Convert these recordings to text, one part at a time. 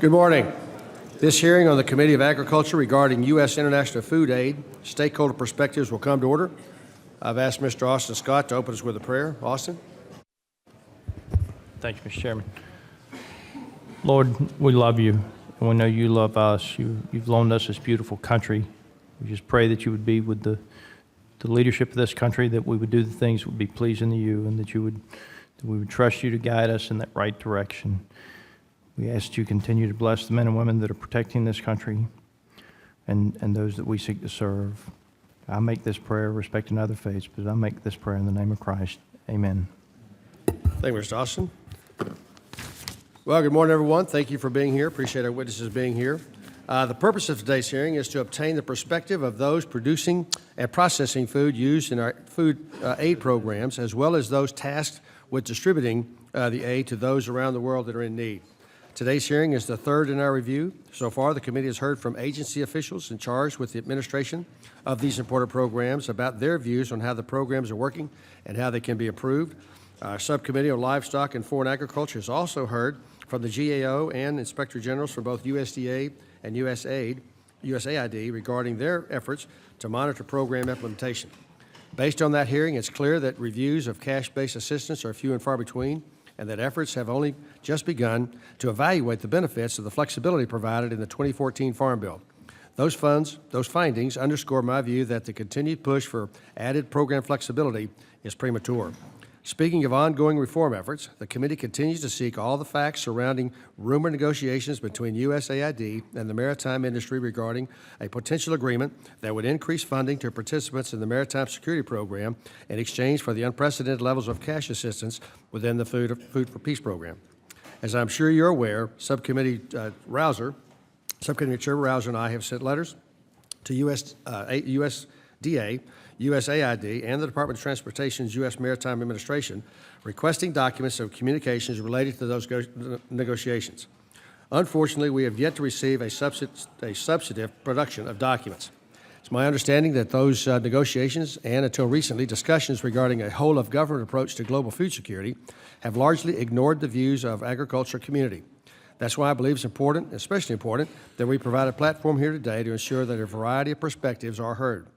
Good morning. This hearing on the Committee of Agriculture regarding U.S. international food aid stakeholder perspectives will come to order. I've asked Mr. Austin Scott to open us with a prayer. Austin. Thank you, Mr. Chairman. Lord, we love you, and we know you love us. You've loaned us this beautiful country. We just pray that you would be with the leadership of this country, that we would do the things that would be pleasing to you, and that we would trust you to guide us in that right direction. We ask that you continue to bless the men and women that are protecting this country and those that we seek to serve. I make this prayer respecting other faiths, but I make this prayer in the name of Christ. Amen. Thank you, Mr. Austin. Well, good morning, everyone. Thank you for being here. Appreciate our witnesses being here. The purpose of today's hearing is to obtain the perspective of those producing and processing food used in our food aid programs, as well as those tasked with distributing the aid to those around the world that are in need. Today's hearing is the third in our review. So far, the committee has heard from agency officials in charge with the administration of these important programs about their views on how the programs are working and how they can be improved. Our subcommittee on livestock and foreign agriculture has also heard from the GAO and Inspector Generals for both USDA and USAID regarding their efforts to monitor program implementation. Based on that hearing, it's clear that reviews of cash-based assistance are few and far between, and that efforts have only just begun to evaluate the benefits of the flexibility provided in the 2014 Farm Bill. Those findings underscore my view that the continued push for added program flexibility is premature. Speaking of ongoing reform efforts, the committee continues to seek all the facts surrounding rumored negotiations between USAID and the maritime industry regarding a potential agreement that would increase funding to participants in the Maritime Security Program in exchange for the unprecedented levels of cash assistance within the Food for Peace program. As I'm sure you're aware, Subcommittee Chair Rouser and I have sent letters to USDA, USAID, and the Department of Transportation's U.S. Maritime Administration requesting documents of communications related to those negotiations. Unfortunately, we have yet to receive a substantive production of documents. It's my understanding that those negotiations and, until recently, discussions regarding a whole-of-government approach to global food security have largely ignored the views of agriculture community. That's why I believe it's important, especially important, that we provide a platform here today to ensure that a variety of perspectives are heard.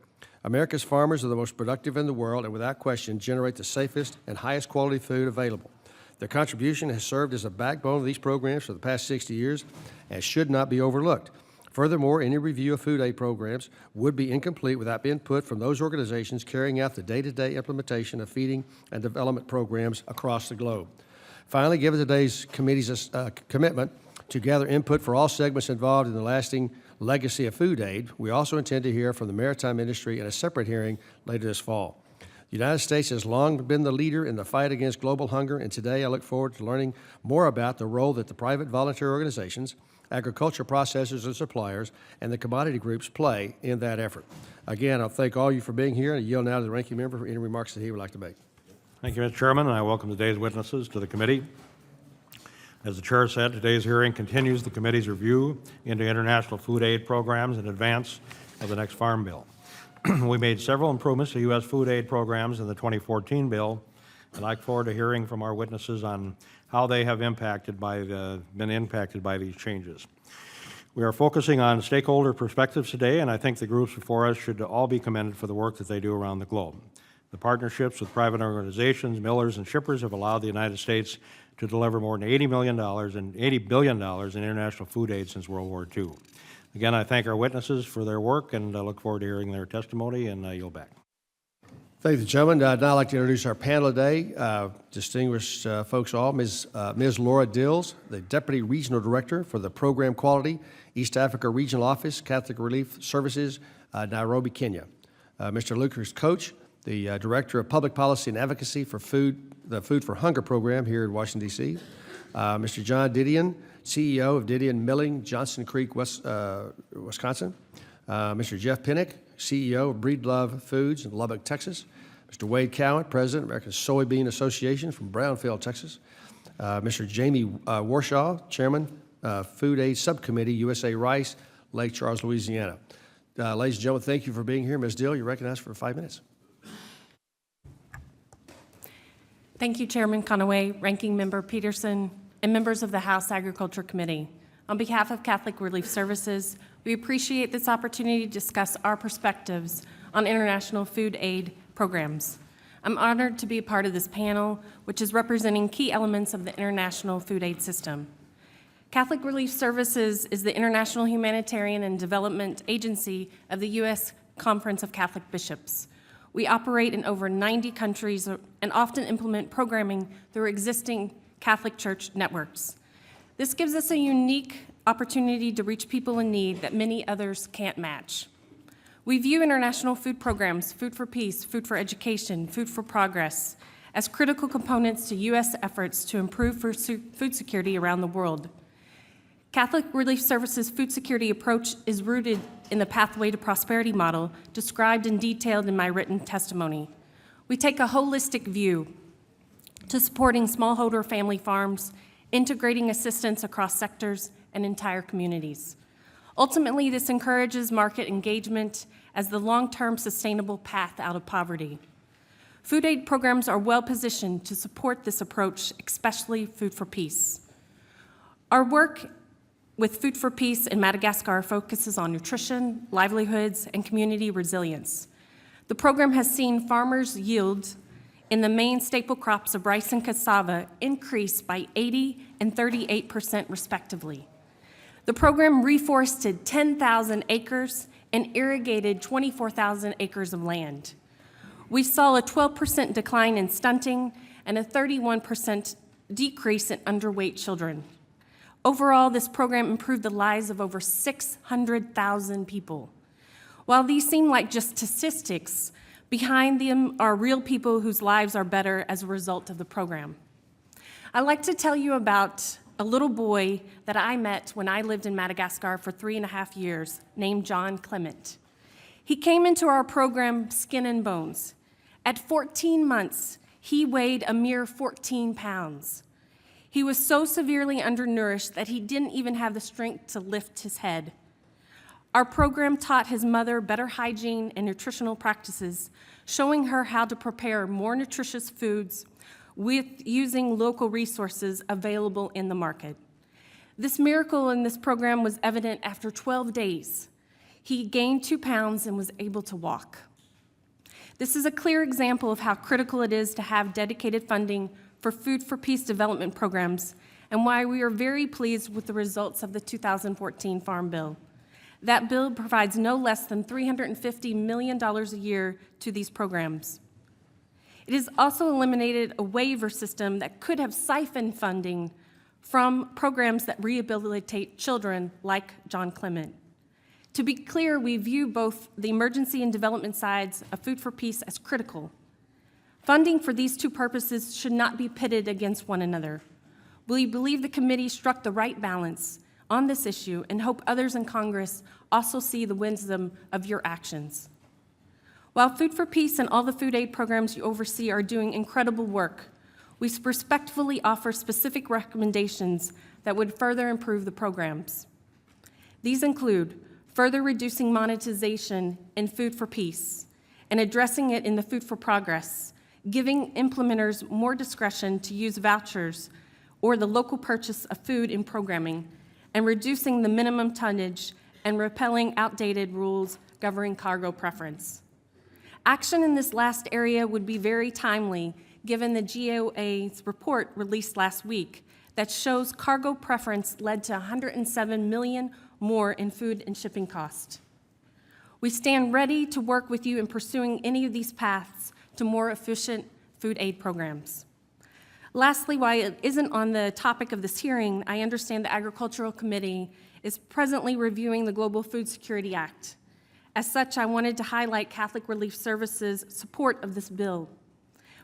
America's farmers are the most productive in the world and without question generate the safest and highest quality food available. Their contribution has served as a backbone of these programs for the past 60 years and should not be overlooked. Furthermore, any review of food aid programs would be incomplete without input from those organizations carrying out the day-to-day implementation of feeding and development programs across the globe. Finally, given today's committee's commitment to gather input for all segments involved in the lasting legacy of food aid, we also intend to hear from the maritime industry in a separate hearing later this fall. The United States has long been the leader in the fight against global hunger, and today I look forward to learning more about the role that the private volunteer organizations, agriculture processors and suppliers, and the commodity groups play in that effort. Again, I'll thank all of you for being here, and I yield now to the ranking member for any remarks that he would like to make. Thank you, Mr. Chairman, and I welcome today's witnesses to the committee. As the chair said, today's hearing continues the committee's review into international food aid programs in advance of the next Farm Bill. We made several improvements to U.S. food aid programs in the 2014 bill, and I look forward to hearing from our witnesses on how they have been impacted by these changes. We are focusing on stakeholder perspectives today, and I think the groups before us should all be commended for the work that they do around the globe. The partnerships with private organizations, millers, and shippers have allowed the United States to deliver more than $80 billion in international food aid since World War II. Again, I thank our witnesses for their work, and I look forward to hearing their testimony, and I yield back. Thank you, gentlemen. I'd now like to introduce our panel today. Distinguished folks all, Ms. Laura Dills, the Deputy Regional Director for the Program Quality, East Africa Regional Office, Catholic Relief Services, Nairobi, Kenya. Mr. Lucas Coach, the Director of Public Policy and Advocacy for the Food for Hunger program here in Washington, D.C. Mr. John Didion, CEO of Didion Milling, Johnson Creek, Wisconsin. Mr. Jeff Pinnock, CEO of Breedlove Foods in Lubbock, Texas. Mr. Wade Cowan, President of American Soybean Association from Brownfield, Texas. Mr. Jamie Warshaw, Chairman, Food Aid Subcommittee, USA Rice, Lake Charles, Louisiana. Ladies and gentlemen, thank you for being here. Ms. Dill, you're recognized for 5 minutes. Thank you, Chairman Conaway, Ranking Member Peterson, and members of the House Agriculture Committee. On behalf of Catholic Relief Services, we appreciate this opportunity to discuss our perspectives on international food aid programs. I'm honored to be a part of this panel, which is representing key elements of the international food aid system. Catholic Relief Services is the international humanitarian and development agency of the U.S. Conference of Catholic Bishops. We operate in over 90 countries and often implement programming through existing Catholic Church networks. This gives us a unique opportunity to reach people in need that many others can't match. We view international food programs, Food for Peace, Food for Education, Food for Progress, as critical components to U.S. efforts to improve food security around the world. Catholic Relief Services' food security approach is rooted in the Pathway to Prosperity model described and detailed in my written testimony. We take a holistic view to supporting smallholder family farms, integrating assistance across sectors and entire communities. Ultimately, this encourages market engagement as the long-term sustainable path out of poverty. Food aid programs are well-positioned to support this approach, especially Food for Peace. Our work with Food for Peace in Madagascar focuses on nutrition, livelihoods, and community resilience. The program has seen farmers' yield in the main staple crops of rice and cassava increase by 80% and 38% respectively. The program reforested 10,000 acres and irrigated 24,000 acres of land. We saw a 12% decline in stunting and a 31% decrease in underweight children. Overall, this program improved the lives of over 600,000 people. While these seem like just statistics, behind them are real people whose lives are better as a result of the program. I'd like to tell you about a little boy that I met when I lived in Madagascar for 3.5 years, named John Clement. He came into our program skin and bones. At 14 months, he weighed a mere 14 pounds. He was so severely undernourished that he didn't even have the strength to lift his head. Our program taught his mother better hygiene and nutritional practices, showing her how to prepare more nutritious foods with using local resources available in the market. This miracle in this program was evident after 12 days. He gained 2 pounds and was able to walk. This is a clear example of how critical it is to have dedicated funding for Food for Peace development programs and why we are very pleased with the results of the 2014 Farm Bill. That bill provides no less than $350 million a year to these programs. It has also eliminated a waiver system that could have siphoned funding from programs that rehabilitate children like John Clement. To be clear, we view both the emergency and development sides of Food for Peace as critical. Funding for these two purposes should not be pitted against one another. We believe the committee struck the right balance on this issue and hope others in Congress also see the wisdom of your actions. While Food for Peace and all the food aid programs you oversee are doing incredible work, we respectfully offer specific recommendations that would further improve the programs. These include further reducing monetization in Food for Peace and addressing it in the Food for Progress, giving implementers more discretion to use vouchers or the local purchase of food in programming, and reducing the minimum tonnage and repealing outdated rules governing cargo preference. Action in this last area would be very timely given the GOA's report released last week that shows cargo preference led to $107 million more in food and shipping costs. We stand ready to work with you in pursuing any of these paths to more efficient food aid programs. Lastly, while it isn't on the topic of this hearing, I understand the Agricultural Committee is presently reviewing the Global Food Security Act. As such, I wanted to highlight Catholic Relief Services' support of this bill.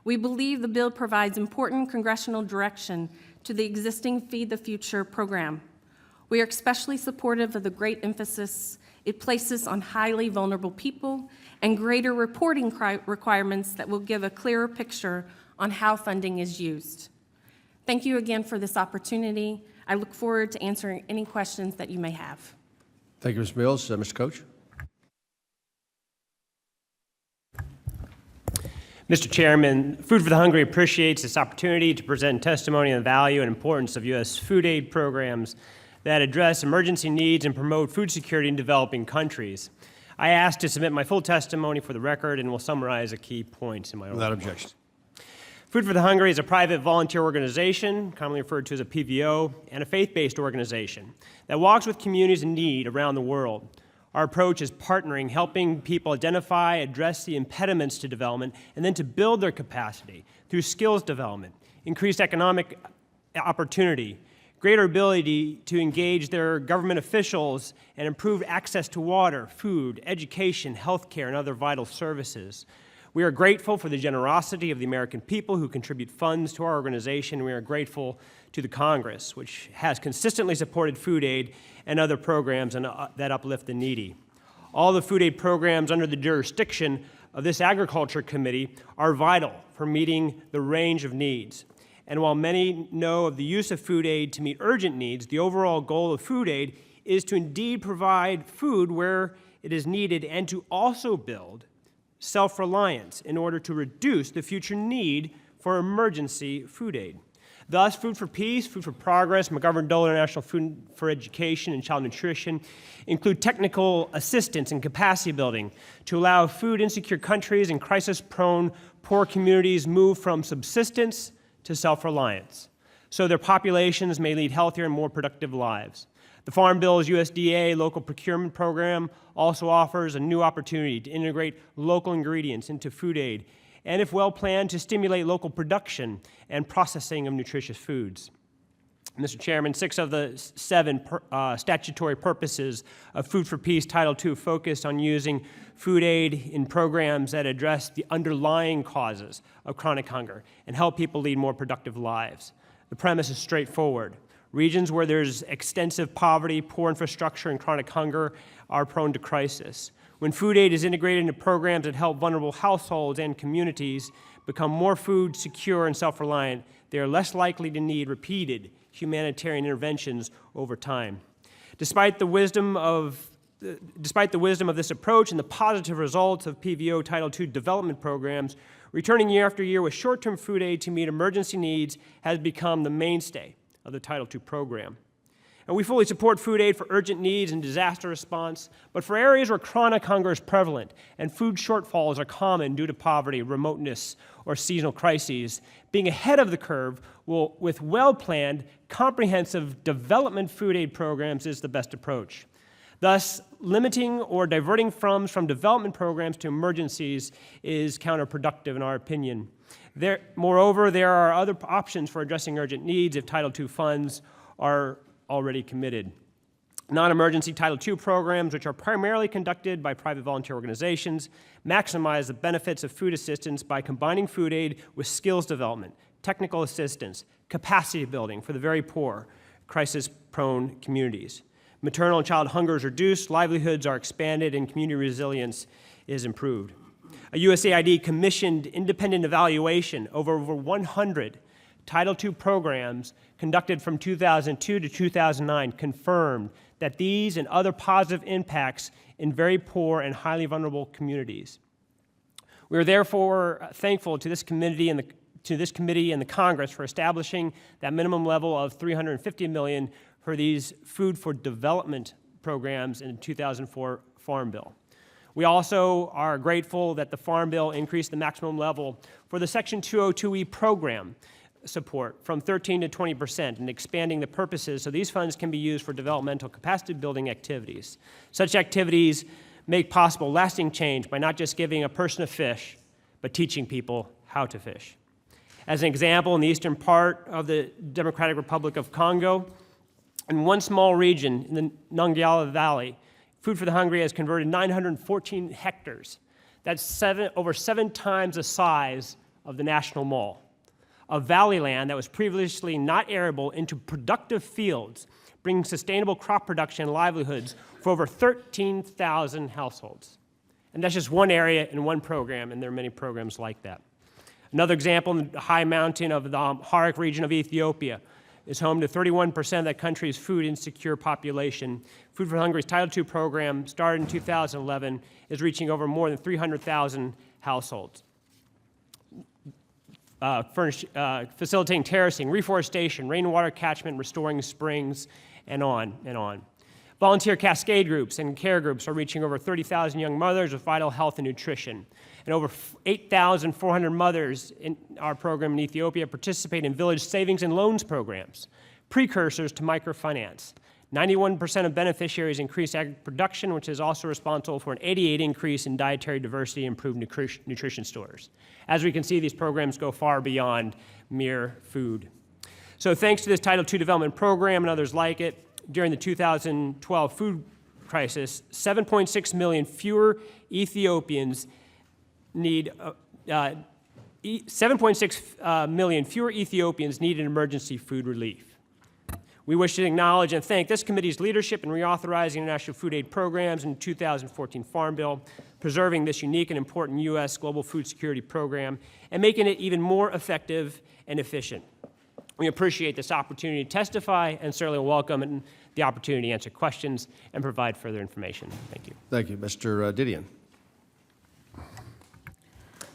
We believe the bill provides important congressional direction to the existing Feed the Future program. We are especially supportive of the great emphasis it places on highly vulnerable people and greater reporting requirements that will give a clearer picture on how funding is used. Thank you again for this opportunity. I look forward to answering any questions that you may have. Thank you, Ms. Mills. Mr. Coach? Mr. Chairman, Food for the Hungry appreciates this opportunity to present testimony on the value and importance of U.S. food aid programs that address emergency needs and promote food security in developing countries. I asked to submit my full testimony for the record and will summarize the key points in my Without opening. objection. Food for the Hungry is a private volunteer organization, commonly referred to as a PVO, and a faith-based organization that walks with communities in need around the world. Our approach is partnering, helping people identify, address the impediments to development, and then to build their capacity through skills development, increased economic opportunity, greater ability to engage their government officials, and improved access to water, food, education, healthcare, and other vital services. We are grateful for the generosity of the American people who contribute funds to our organization. We are grateful to the Congress, which has consistently supported food aid and other programs that uplift the needy. All the food aid programs under the jurisdiction of this Agriculture Committee are vital for meeting the range of needs. And while many know of the use of food aid to meet urgent needs, the overall goal of food aid is to indeed provide food where it is needed and to also build self-reliance in order to reduce the future need for emergency food aid. Thus, Food for Peace, Food for Progress, McGovern-Dole International Food for Education, and Child Nutrition include technical assistance and capacity building to allow food-insecure countries and crisis-prone poor communities move from subsistence to self-reliance, so their populations may lead healthier and more productive lives. The Farm Bill's USDA local procurement program also offers a new opportunity to integrate local ingredients into food aid, and if well planned, to stimulate local production and processing of nutritious foods. Mr. Chairman, 6 of the 7 statutory purposes of Food for Peace Title II focus on using food aid in programs that address the underlying causes of chronic hunger and help people lead more productive lives. The premise is straightforward. Regions where there's extensive poverty, poor infrastructure, and chronic hunger are prone to crisis. When food aid is integrated into programs that help vulnerable households and communities become more food secure and self-reliant, they are less likely to need repeated humanitarian interventions over time. Despite the wisdom of this approach and the positive results of PVO Title II development programs, returning year after year with short-term food aid to meet emergency needs has become the mainstay of the Title II program. And we fully support food aid for urgent needs and disaster response, but for areas where chronic hunger is prevalent and food shortfalls are common due to poverty, remoteness, or seasonal crises, being ahead of the curve with well-planned, comprehensive development food aid programs is the best approach. Thus, limiting or diverting funds from development programs to emergencies is counterproductive in our opinion. Moreover, there are other options for addressing urgent needs if Title II funds are already committed. Non-emergency Title II programs, which are primarily conducted by private volunteer organizations, maximize the benefits of food assistance by combining food aid with skills development, technical assistance, capacity building for the very poor, crisis-prone communities. Maternal and child hunger is reduced, livelihoods are expanded, and community resilience is improved. A USAID commissioned independent evaluation of over 100 Title II programs conducted from 2002 to 2009 confirmed that these and other positive impacts in very poor and highly vulnerable communities. We are therefore thankful to this committee and the Congress for establishing that minimum level of $350 million for these food for development programs in the 2004 Farm Bill. We also are grateful that the Farm Bill increased the maximum level for the Section 202E program support from 13% to 20% and expanding the purposes so these funds can be used for developmental capacity building activities. Such activities make possible lasting change by not just giving a person a fish, but teaching people how to fish. As an example, in the eastern part of the Democratic Republic of Congo, in one small region in the Nangiala Valley, Food for the Hungry has converted 914 hectares. That's over 7 times the size of the National Mall, of valley land that was previously not arable into productive fields, bringing sustainable crop production and livelihoods for over 13,000 households. And that's just one area in one program, and there are many programs like that. Another example, in the high mountain of the Amharic region of Ethiopia is home to 31% of that country's food insecure population. Food for Hungry's Title II program, started in 2011, is reaching over more than 300,000 households. facilitating terracing, reforestation, rainwater catchment, restoring springs, and on and on. Volunteer cascade groups and care groups are reaching over 30,000 young mothers with vital health and nutrition. And over 8,400 mothers in our program in Ethiopia participate in village savings and loans programs, precursors to microfinance. 91% of beneficiaries increase ag production, which is also responsible for an 88% increase in dietary diversity and improved nutrition stores. As we can see, these programs go far beyond mere food. So thanks to this Title II development program and others like it, during the 2012 food crisis, 7.6 million fewer Ethiopians needed emergency food relief. We wish to acknowledge and thank this committee's leadership in reauthorizing international food aid programs in the 2014 Farm Bill, preserving this unique and important U.S. global food security program, and making it even more effective and efficient. We appreciate this opportunity to testify and certainly welcome the opportunity to answer questions and provide further information. Thank you. Thank you. Mr. Didion.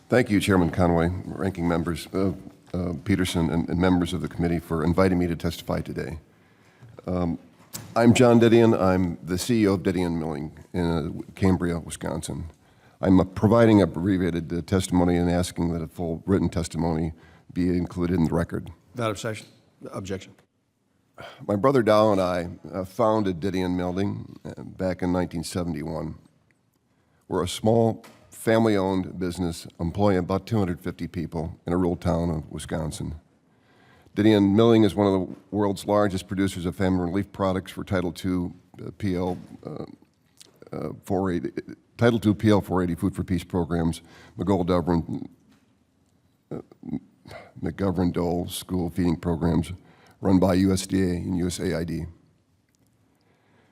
Thank you, Chairman Conway, ranking members Peterson, and members of the committee for inviting me to testify today. I'm John Didion. I'm the CEO of Didion Milling in Cambria, Wisconsin. I'm providing abbreviated testimony and asking that a full written testimony be included in the record. Without objection. My brother Dow and I founded Didion Milling back in 1971. We're a small family-owned business employing about 250 people in a rural town of Wisconsin. Didion Milling is one of the world's largest producers of famine relief products for Title II PL 480 Food for Peace programs, McGovern-Dole school feeding programs run by USDA and USAID.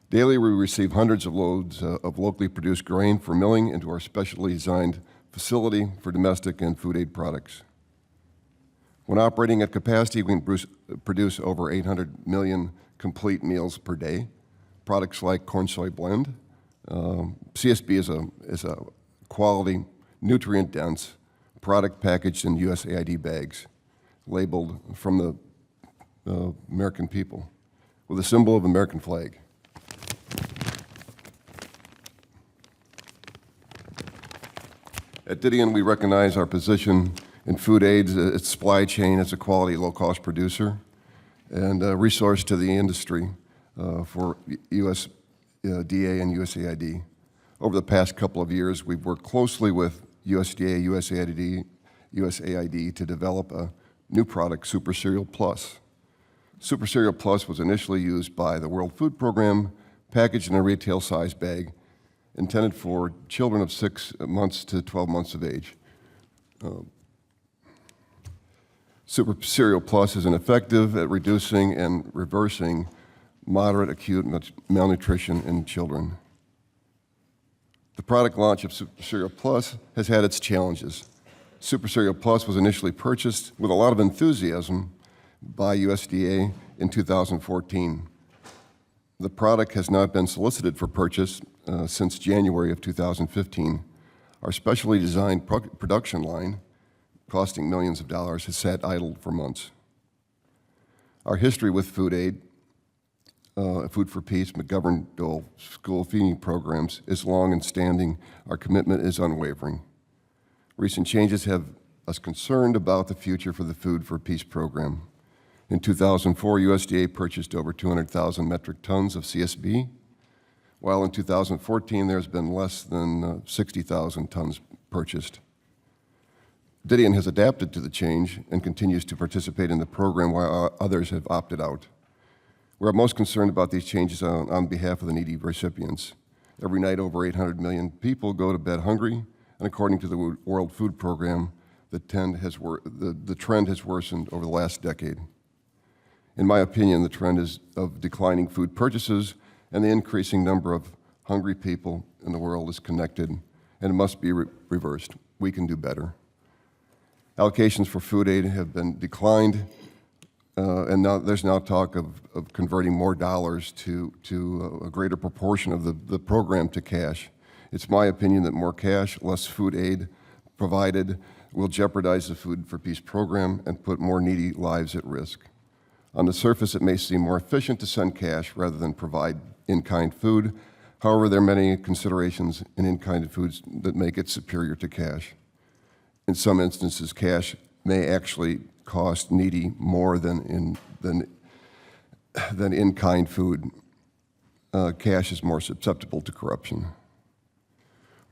Daily, we receive hundreds of loads of locally produced grain for milling into our specially designed facility for domestic and food aid products. When operating at capacity, we can produce over 800 million complete meals per day. Products like corn-soy blend. CSB is a quality, nutrient-dense product packaged in USAID bags, labeled from the American people, with a symbol of American flag. At Didion, we recognize our position in food aid, its supply chain as a quality, low-cost producer, and a resource to the industry for USDA and USAID. Over the past couple of years, we've worked closely with USDA, USAID to develop a new product, Super Cereal Plus. Super Cereal Plus was initially used by the World Food Program, packaged in a retail-size bag, intended for children of 6 months to 12 months of age. Super Cereal Plus is effective at reducing and reversing moderate acute malnutrition in children. The product launch of Super Cereal Plus has had its challenges. Super Cereal Plus was initially purchased with a lot of enthusiasm by USDA in 2014. The product has not been solicited for purchase since January of 2015. Our specially designed production line, costing millions of dollars, has sat idle for months. Our history with food aid, Food for Peace, McGovern-Dole school feeding programs is long and standing. Our commitment is unwavering. Recent changes have us concerned about the future for the Food for Peace program. In 2004, USDA purchased over 200,000 metric tons of CSB, while in 2014 there's been less than 60,000 tons purchased. Didion has adapted to the change and continues to participate in the program while others have opted out. We're most concerned about these changes on behalf of the needy recipients. Every night, over 800 million people go to bed hungry, and according to the World Food Program, the trend has worsened over the last decade. In my opinion, the trend is of declining food purchases, and the increasing number of hungry people in the world is connected, and it must be reversed. We can do better. Allocations for food aid have been declined, and now there's talk of converting more dollars to a greater proportion of the program to cash. It's my opinion that more cash, less food aid provided, will jeopardize the Food for Peace program and put more needy lives at risk. On the surface, it may seem more efficient to send cash rather than provide in-kind food. However, there are many considerations in in-kind foods that make it superior to cash. In some instances, cash may actually cost needy more than in-kind food. Cash is more susceptible to corruption.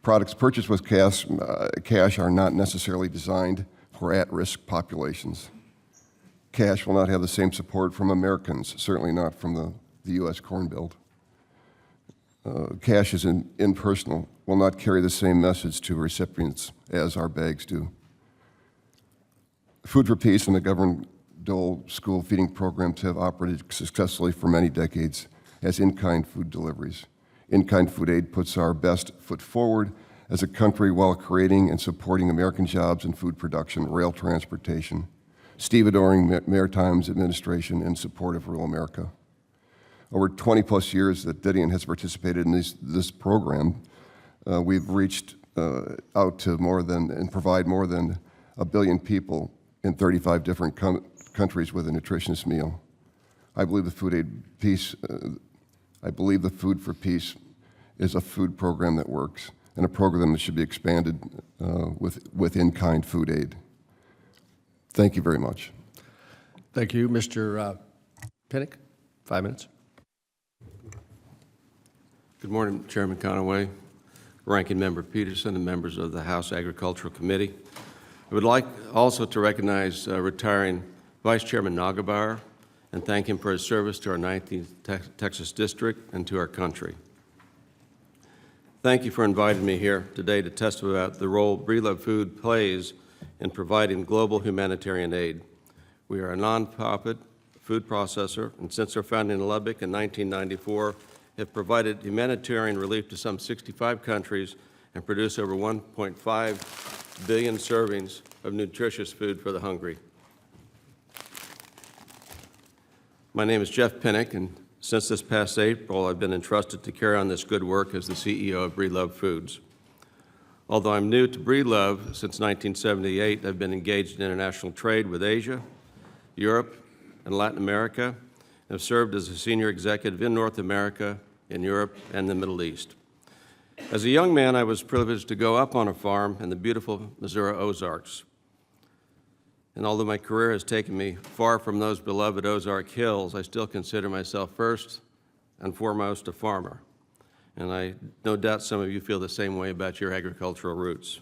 Products purchased with cash are not necessarily designed for at-risk populations. Cash will not have the same support from Americans, certainly not from the U.S. Corn Belt. Cash is impersonal, will not carry the same message to recipients as our bags do. Food for Peace and the government dole school feeding programs have operated successfully for many decades as in-kind food deliveries. In-kind food aid puts our best foot forward as a country while creating and supporting American jobs in food production, rail transportation, stevedoring maritime administration in support of rural America. Over 20 plus years that Didion has participated in this program, we've reached out to and provide more than 1 billion people in 35 different countries with a nutritious meal. I believe the Food for Peace is a food program that works and a program that should be expanded with in-kind food aid. Thank you very much. Thank you. Mr. Pinnock, 5 minutes. Good morning, Chairman Conaway, Ranking Member Peterson, and members of the House Agricultural Committee. I would like also to recognize retiring Vice Chairman Nagelbauer and thank him for his service to our 19th Texas District and to our country. Thank you for inviting me here today to testify about the role Breedlove Foods plays in providing global humanitarian aid. We are a nonprofit food processor, and since our founding in Lubbock in 1994, have provided humanitarian relief to some 65 countries and produced over 1.5 billion servings of nutritious food for the hungry. My name is Jeff Pinnock, and since this past April, I've been entrusted to carry on this good work as the CEO of Breedlove Foods. Although I'm new to Breedlove, since 1978, I've been engaged in international trade with Asia, Europe, and Latin America, and have served as a senior executive in North America, in Europe, and the Middle East. As a young man, I was privileged to go up on a farm in the beautiful Missouri Ozarks. And although my career has taken me far from those beloved Ozark hills, I still consider myself first and foremost a farmer. And I no doubt some of you feel the same way about your agricultural roots.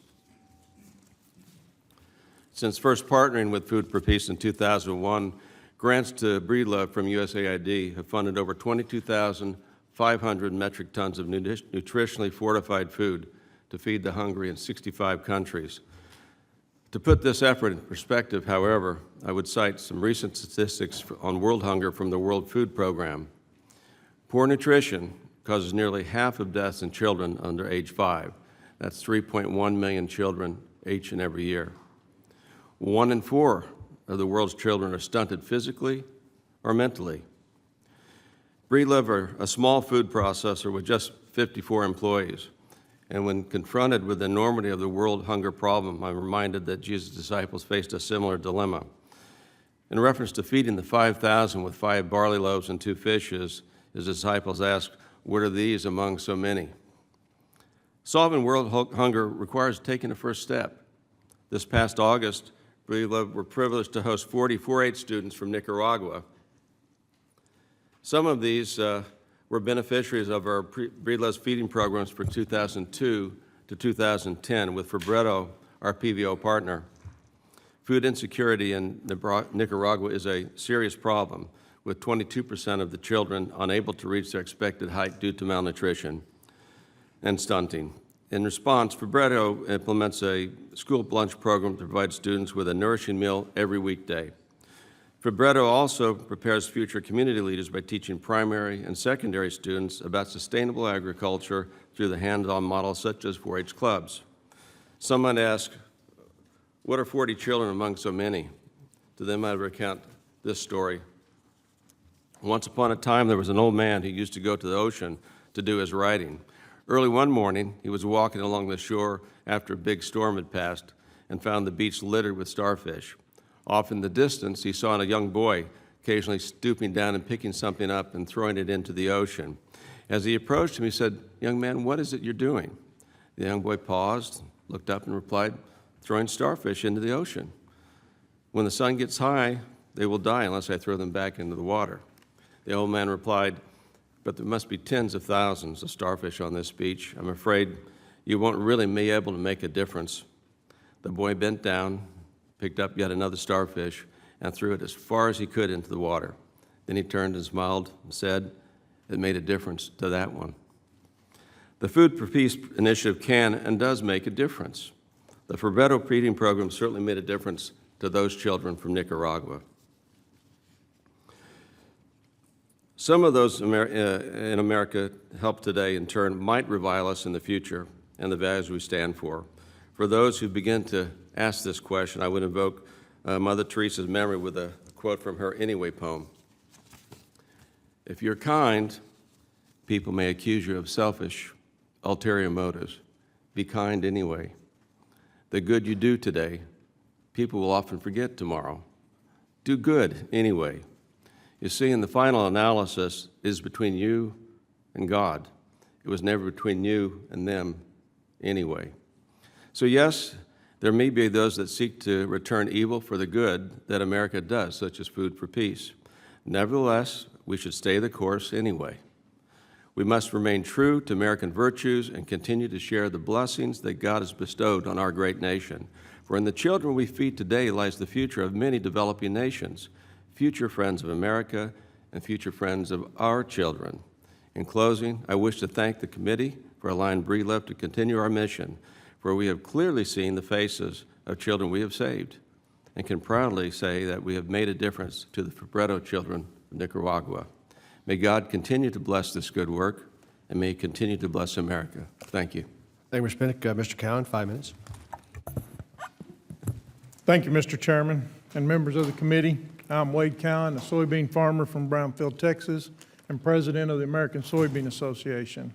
Since first partnering with Food for Peace in 2001, grants to Breedlove from USAID have funded over 22,500 metric tons of nutritionally fortified food to feed the hungry in 65 countries. To put this effort in perspective, however, I would cite some recent statistics on world hunger from the World Food Program. Poor nutrition causes nearly half of deaths in children under age 5. That's 3.1 million children each and every year. 1 in 4 of the world's children are stunted physically or mentally. Breedlove are a small food processor with just 54 employees. And when confronted with the enormity of the world hunger problem, I'm reminded that Jesus' disciples faced a similar dilemma. In reference to feeding the 5,000 with 5 barley loaves and 2 fishes, his disciples asked, "What are these among so many?" Solving world hunger requires taking a first step. This past August, Breedlove were privileged to host 40 4-H students from Nicaragua. Some of these were beneficiaries of our Breedlove's feeding programs for 2002 to 2010 with Fabretto, our PVO partner. Food insecurity in Nicaragua is a serious problem, with 22% of the children unable to reach their expected height due to malnutrition and stunting. In response, Fabretto implements a school lunch program to provide students with a nourishing meal every weekday. Fabretto also prepares future community leaders by teaching primary and secondary students about sustainable agriculture through the hands-on models such as 4-H clubs. Some might ask, what are 40 children among so many? To them I recount this story. Once upon a time, there was an old man who used to go to the ocean to do his writing. Early one morning, he was walking along the shore after a big storm had passed, and found the beach littered with starfish. Off in the distance, he saw a young boy occasionally stooping down and picking something up and throwing it into the ocean. As he approached him, he said, "Young man, what is it you're doing?" The young boy paused, looked up, and replied, "Throwing starfish into the ocean. When the sun gets high, they will die unless I throw them back into the water." The old man replied, "But there must be tens of thousands of starfish on this beach. I'm afraid you won't really be able to make a difference." The boy bent down, picked up yet another starfish, and threw it as far as he could into the water. Then he turned and smiled and said, "It made a difference to that one." The Food for Peace initiative can and does make a difference. The Verbetto feeding program certainly made a difference to those children from Nicaragua. Some of those in America helped today, in turn, might revile us in the future and the values we stand for. For those who begin to ask this question, I would invoke Mother Teresa's memory with a quote from her Anyway poem. "If you're kind, people may accuse you of selfish, ulterior motives. Be kind anyway. The good you do today, people will often forget tomorrow. Do good anyway. You see, in the final analysis, it is between you and God. It was never between you and them anyway." So yes, there may be those that seek to return evil for the good that America does, such as Food for Peace. Nevertheless, we should stay the course anyway. We must remain true to American virtues and continue to share the blessings that God has bestowed on our great nation. For in the children we feed today lies the future of many developing nations, future friends of America and future friends of our children. In closing, I wish to thank the committee for allowing Breedlove to continue our mission, for we have clearly seen the faces of children we have saved and can proudly say that we have made a difference to the Verbetto children of Nicaragua. May God continue to bless this good work, and may He continue to bless America. Thank you. Thank you, Mr. Pinnock. Mr. Cowan, 5 minutes. Thank you, Mr. Chairman and members of the committee. I'm Wade Cowan, a soybean farmer from Brownfield, Texas, and president of the American Soybean Association.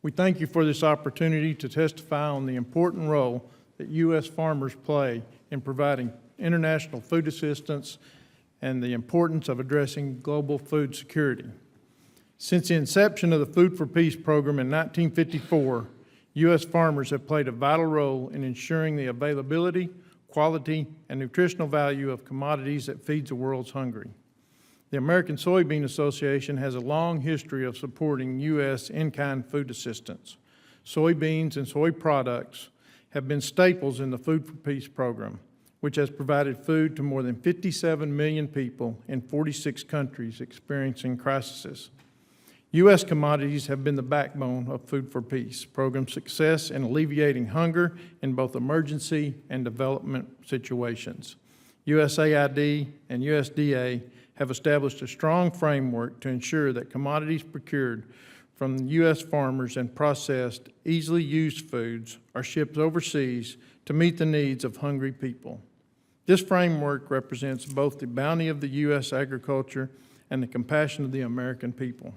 We thank you for this opportunity to testify on the important role that U.S. farmers play in providing international food assistance and the importance of addressing global food security. Since the inception of the Food for Peace program in 1954, U.S. farmers have played a vital role in ensuring the availability, quality, and nutritional value of commodities that feeds the world's hungry. The American Soybean Association has a long history of supporting U.S. in-kind food assistance. Soybeans and soy products have been staples in the Food for Peace program, which has provided food to more than 57 million people in 46 countries experiencing crises. U.S. commodities have been the backbone of Food for Peace program's success in alleviating hunger in both emergency and development situations. USAID and USDA have established a strong framework to ensure that commodities procured from U.S. farmers and processed, easily used foods are shipped overseas to meet the needs of hungry people. This framework represents both the bounty of the U.S. agriculture and the compassion of the American people.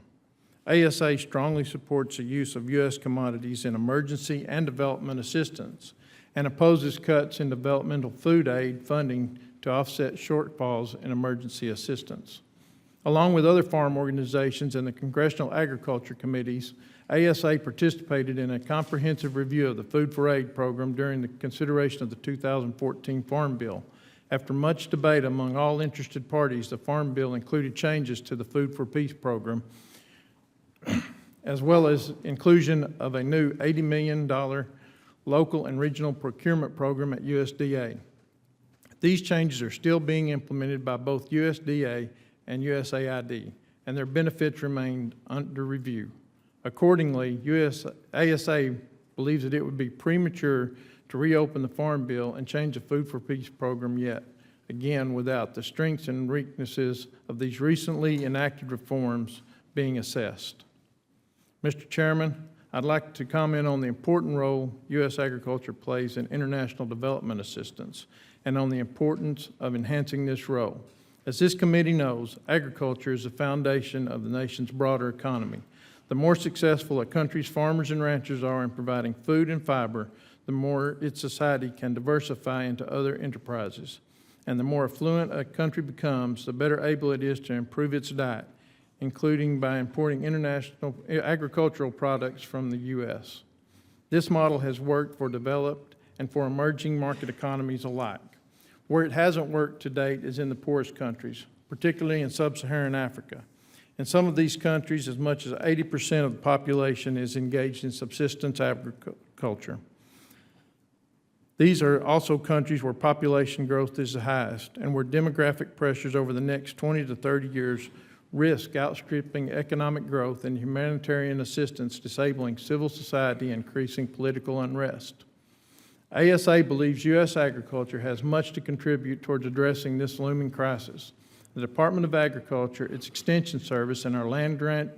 ASA strongly supports the use of U.S. commodities in emergency and development assistance and opposes cuts in developmental food aid funding to offset shortfalls in emergency assistance. Along with other farm organizations and the Congressional Agriculture Committees, ASA participated in a comprehensive review of the Food for Aid program during the consideration of the 2014 Farm Bill. After much debate among all interested parties, the Farm Bill included changes to the Food for Peace program, as well as inclusion of a new $80 million local and regional procurement program at USDA. These changes are still being implemented by both USDA and USAID, and their benefits remain under review. Accordingly, ASA believes that it would be premature to reopen the Farm Bill and change the Food for Peace program yet, again without the strengths and weaknesses of these recently enacted reforms being assessed. Mr. Chairman, I'd like to comment on the important role U.S. agriculture plays in international development assistance and on the importance of enhancing this role. As this committee knows, agriculture is the foundation of the nation's broader economy. The more successful a country's farmers and ranchers are in providing food and fiber, the the more its society can diversify into other enterprises. And the more affluent a country becomes, the better able it is to improve its diet, including by importing international agricultural products from the U.S. This model has worked for developed and for emerging market economies alike. Where it hasn't worked to date is in the poorest countries, particularly in sub-Saharan Africa. In some of these countries, as much as 80% of the population is engaged in subsistence agriculture. These are also countries where population growth is the highest and where demographic pressures over the next 20 to 30 years risk outstripping economic growth and humanitarian assistance, disabling civil society, and increasing political unrest. ASA believes U.S. agriculture has much to contribute towards addressing this looming crisis. The Department of Agriculture, its Extension Service, and our land grant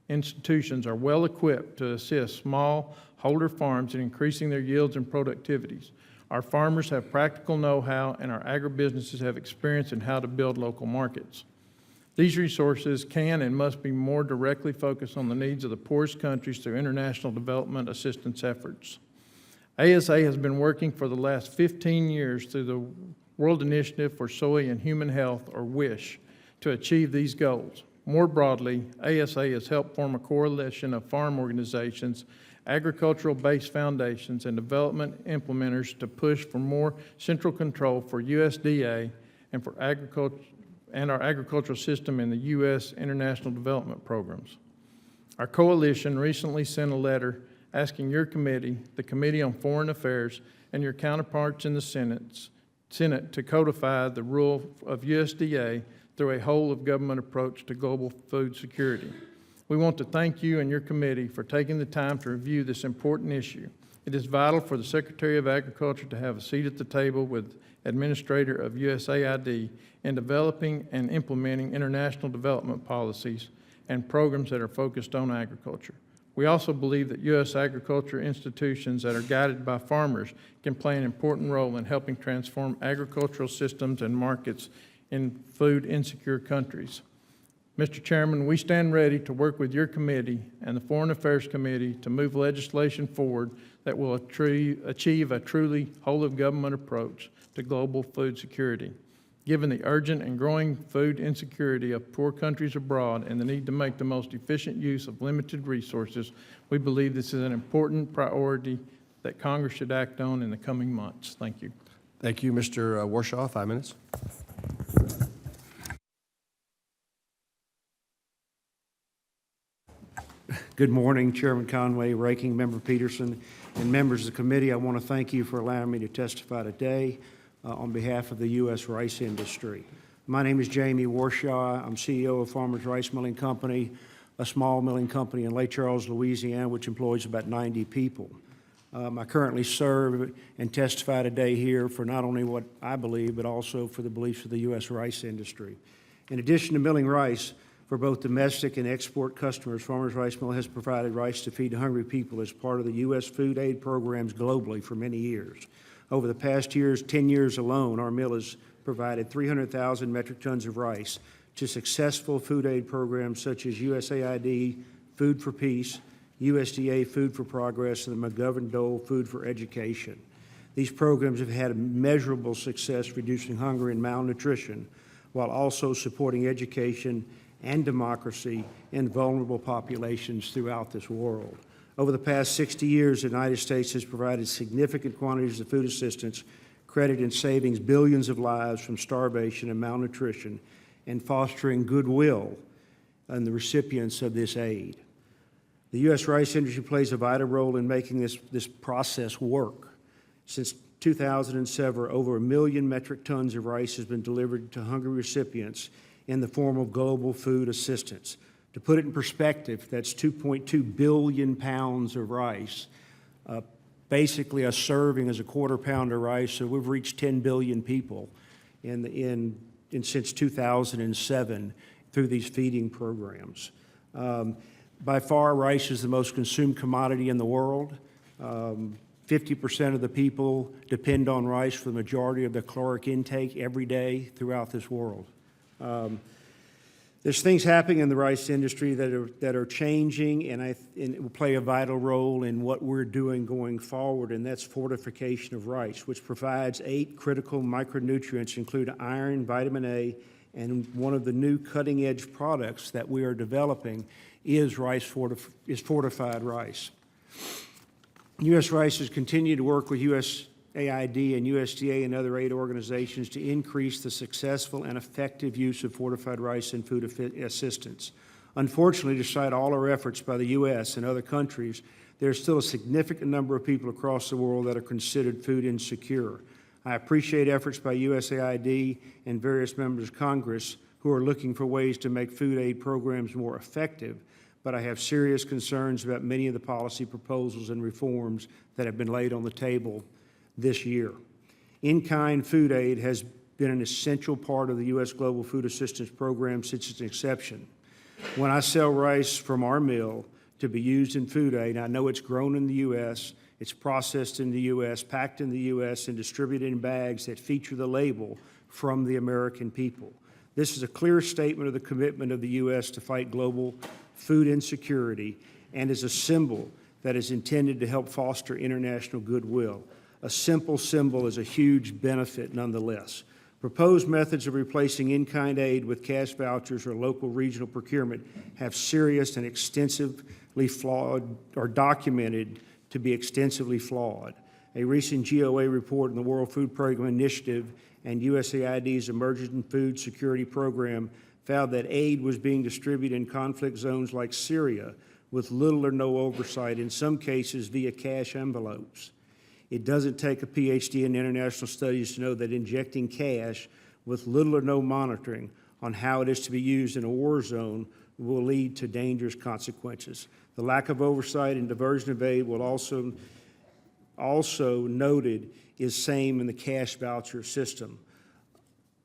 institutions are well equipped to assist smallholder farms in increasing their yields and productivities. Our farmers have practical know-how, and our agribusinesses have experience in how to build local markets. These resources can and must be more directly focused on the needs of the poorest countries through international development assistance efforts. ASA has been working for the last 15 years through the World Initiative for Soy and Human Health, or WISH, to achieve these goals. More broadly, ASA has helped form a coalition of farm organizations, agricultural-based foundations, and development implementers to push for more central control for USDA and for agriculture and our agricultural system in the U.S. international development programs. Our coalition recently sent a letter asking your committee, the Committee on Foreign Affairs, and your counterparts in the Senate to codify the rule of USDA through a whole-of-government approach to global food security. We want to thank you and your committee for taking the time to review this important issue. It is vital for the Secretary of Agriculture to have a seat at the table with Administrator of USAID in developing and implementing international development policies and programs that are focused on agriculture. We also believe that U.S. agriculture institutions that are guided by farmers can play an important role in helping transform agricultural systems and markets in food insecure countries. Mr. Chairman, we stand ready to work with your committee and the Foreign Affairs Committee to move legislation forward that will achieve a truly whole-of-government approach to global food security. Given the urgent and growing food insecurity of poor countries abroad and the need to make the most efficient use of limited resources, we believe this is an important priority that Congress should act on in the coming months. Thank you. Thank you, Mr. Warshaw. 5 minutes. Good morning, Chairman Conway, Ranking Member Peterson, and members of the committee. I want to thank you for allowing me to testify today on behalf of the U.S. rice industry. My name is Jamie Warshaw. I'm CEO of Farmers Rice Milling Company, a small milling company in Lake Charles, Louisiana, which employs about 90 people. I currently serve and testify today here for not only what I believe, but also for the beliefs of the U.S. rice industry. In addition to milling rice for both domestic and export customers, Farmers Rice Mill has provided rice to feed hungry people as part of the U.S. food aid programs globally for many years. Over the past 10 years alone, our mill has provided 300,000 metric tons of rice to successful food aid programs such as USAID, Food for Peace, USDA Food for Progress, and the McGovern-Dole Food for Education. These programs have had measurable success reducing hunger and malnutrition while also supporting education and democracy in vulnerable populations throughout this world. Over the past 60 years, the United States has provided significant quantities of food assistance, credited in saving billions of lives from starvation and malnutrition, and fostering goodwill in the recipients of this aid. The U.S. rice industry plays a vital role in making this process work. Since 2007, over 1 million metric tons of rice has been delivered to hungry recipients in the form of global food assistance. To put it in perspective, that's 2.2 billion pounds of rice. Basically, a serving is a quarter pound of rice, so we've reached 10 billion people since 2007 through these feeding programs. By far, rice is the most consumed commodity in the world. 50% of the people depend on rice for the majority of their caloric intake every day throughout this world. There's things happening in the rice industry that are changing, and it will play a vital role in what we're doing going forward, and that's fortification of rice, which provides 8 critical micronutrients, including iron, vitamin A, and one of the new cutting-edge products that we are developing is fortified rice. U.S. Rice has continued to work with USAID and USDA and other aid organizations to increase the successful and effective use of fortified rice in food assistance. Unfortunately, despite all our efforts by the U.S. and other countries, there's still a significant number of people across the world that are considered food insecure. I appreciate efforts by USAID and various members of Congress who are looking for ways to make food aid programs more effective, but I have serious concerns about many of the policy proposals and reforms that have been laid on the table this year. In-kind food aid has been an essential part of the U.S. Global Food Assistance Program since its inception. When I sell rice from our mill to be used in food aid, I know it's grown in the U.S., it's processed in the U.S., packed in the U.S., and distributed in bags that feature the label "From the American People." This is a clear statement of the commitment of the U.S. to fight global food insecurity and is a symbol that is intended to help foster international goodwill. A simple symbol is a huge benefit nonetheless. Proposed methods of replacing in-kind aid with cash vouchers or local regional procurement have serious and extensively flawed, or documented to be extensively flawed. A recent GOA report in the World Food Program Initiative and USAID's Emerging Food Security Program found that aid was being distributed in conflict zones like Syria with little or no oversight, in some cases via cash envelopes. It doesn't take a PhD in international studies to know that injecting cash with little or no monitoring on how it is to be used in a war zone will lead to dangerous consequences. The lack of oversight and diversion of aid will also noted is same in the cash voucher system.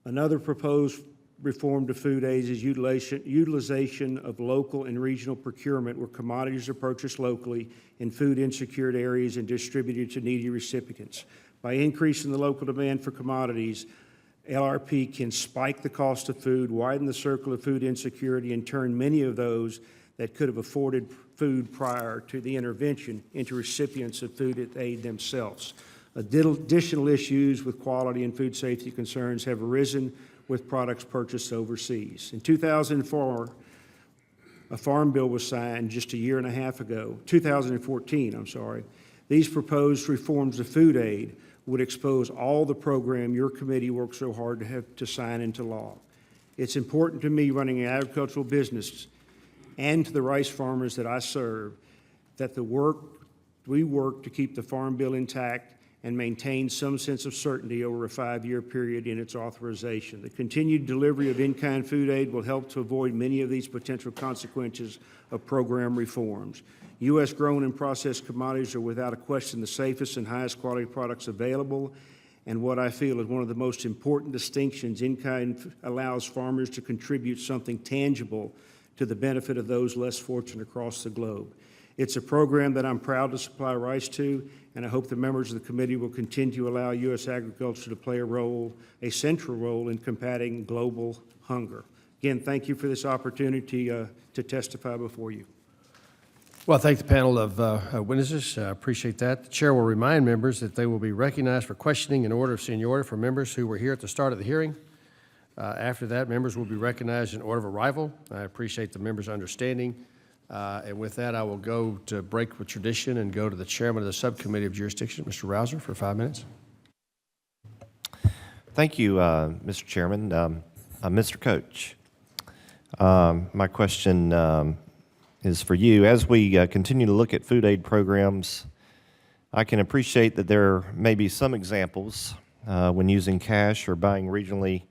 Another proposed reform to food aid is utilization of local and regional procurement where commodities are purchased locally in food insecure areas and distributed to needy recipients. By increasing the local demand for commodities, LRP can spike the cost of food, widen the circle of food insecurity, and turn many of those that could have afforded food prior to the intervention into recipients of food aid themselves. Additional issues with quality and food safety concerns have arisen with products purchased overseas. In 2004, a farm bill was signed just a year and a half ago, 2014, I'm sorry. These proposed reforms to food aid would expose all the program your committee worked so hard to sign into law. It's important to me, running an agricultural business, and to the rice farmers that I serve, that we work to keep the farm bill intact and maintain some sense of certainty over a 5-year period in its authorization. The continued delivery of in-kind food aid will help to avoid many of these potential consequences of program reforms. U.S. grown and processed commodities are without a question the safest and highest quality products available, and what I feel is one of the most important distinctions. In-kind allows farmers to contribute something tangible to the benefit of those less fortunate across the globe. It's a program that I'm proud to supply rice to, and I hope the members of the committee will continue to allow U.S. agriculture to play a central role in combating global hunger. Again, thank you for this opportunity to testify before you. Well, I thank the panel of witnesses. I appreciate that. The chair will remind members that they will be recognized for questioning in order of seniority for members who were here at the start of the hearing. After that, members will be recognized in order of arrival. I appreciate the members' understanding. And with that, I will go to break with tradition and go to the chairman of the subcommittee of jurisdiction, Mr. Rouser, for 5 minutes. Thank you, Mr. Chairman. Mr. Coach, my question is for you. As we continue to look at food aid programs, I can appreciate that there may be some examples when using cash or buying regionally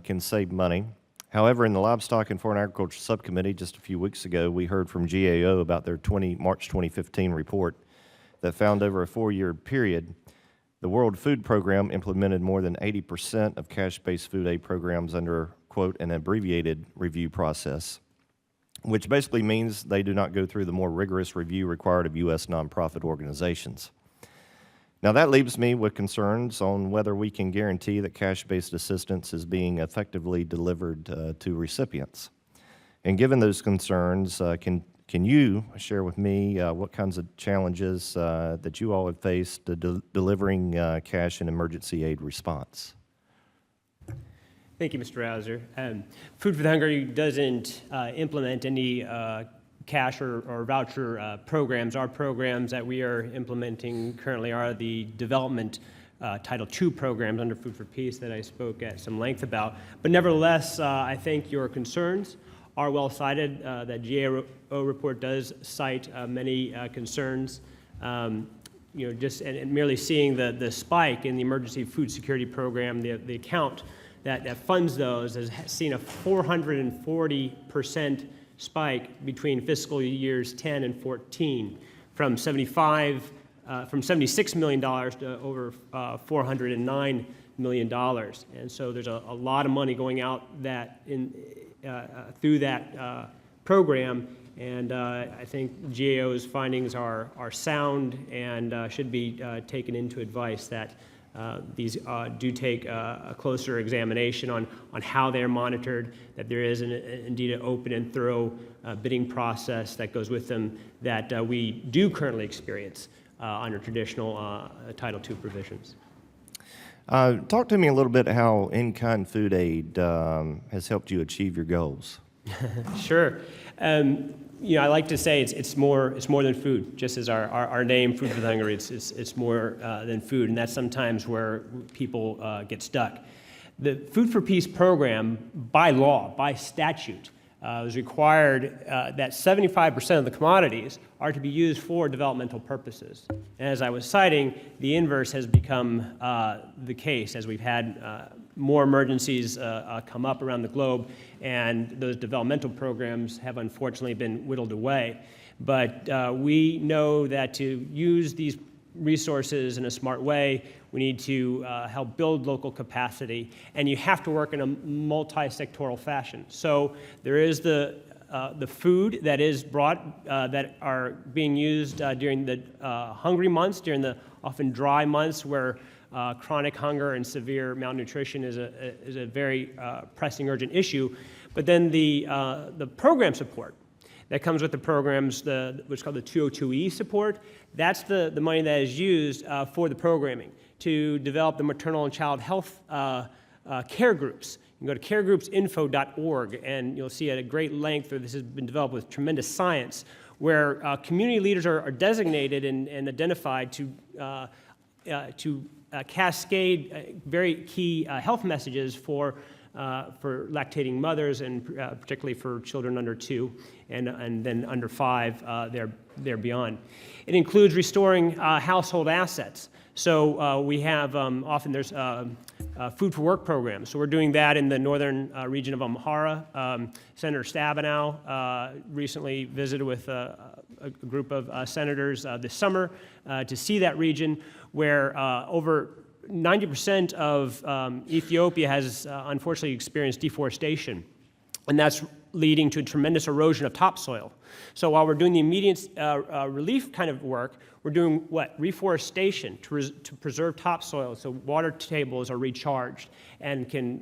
can save money. However, in the Livestock and Foreign Agriculture Subcommittee just a few weeks ago, we heard from GAO about their March 2015 report that found over a 4-year period, the World Food Program implemented more than 80% of cash-based food aid programs under, quote, an abbreviated review process, which basically means they do not go through the more rigorous review required of U.S. nonprofit organizations. Now, that leaves me with concerns on whether we can guarantee that cash-based assistance is being effectively delivered to recipients. And given those concerns, can you share with me what kinds of challenges that you all have faced delivering cash and emergency aid response? Thank you, Mr. Rouser. Food for the Hungry doesn't implement any cash or voucher programs. Our programs that we are implementing currently are the development Title II programs under Food for Peace that I spoke at some length about. But nevertheless, I think your concerns are well cited. That GAO report does cite many concerns. Just and merely seeing the spike in the Emergency Food Security Program, the account that funds those has seen a 440% spike between fiscal years 10 and 14, from $76 million to over $409 million. And so there's a lot of money going out through that program, and I think GAO's findings are sound and should be taken into advice that these do take a closer examination on how they're monitored, that there is indeed an open and thorough bidding process that goes with them that we do currently experience under traditional Title II provisions. Talk to me a little bit how in-kind food aid has helped you achieve your goals. Sure. I like to say it's more than food. Just as our name, Food for the Hungry, it's more than food, and that's sometimes where people get stuck. The Food for Peace program, by law, by statute, is required that 75% of the commodities are to be used for developmental purposes. And as I was citing, the inverse has become the case as we've had more emergencies come up around the globe, and those developmental programs have unfortunately been whittled away. But we know that to use these resources in a smart way, we need to help build local capacity, and you have to work in a multi-sectoral fashion. So there is the food that is brought that are being used during the hungry months, during the often dry months where chronic hunger and severe malnutrition is a very pressing, urgent issue. But then the program support that comes with the programs, what's called the 202E support, that's the money that is used for the programming to develop the maternal and child health care groups. You can go to caregroupsinfo.org, and you'll see at a great length where this has been developed with tremendous science, where community leaders are designated and identified to cascade very key health messages for lactating mothers, and particularly for children under 2 and then under 5, they're beyond. It includes restoring household assets. So we have often there's food for work programs. So we're doing that in the northern region of Amhara. Senator Stabenow recently visited with a group of senators this summer to see that region where over 90% of Ethiopia has unfortunately experienced deforestation, and that's leading to a tremendous erosion of topsoil. So while we're doing the immediate relief kind of work, we're doing what? Reforestation to preserve topsoil so water tables are recharged and can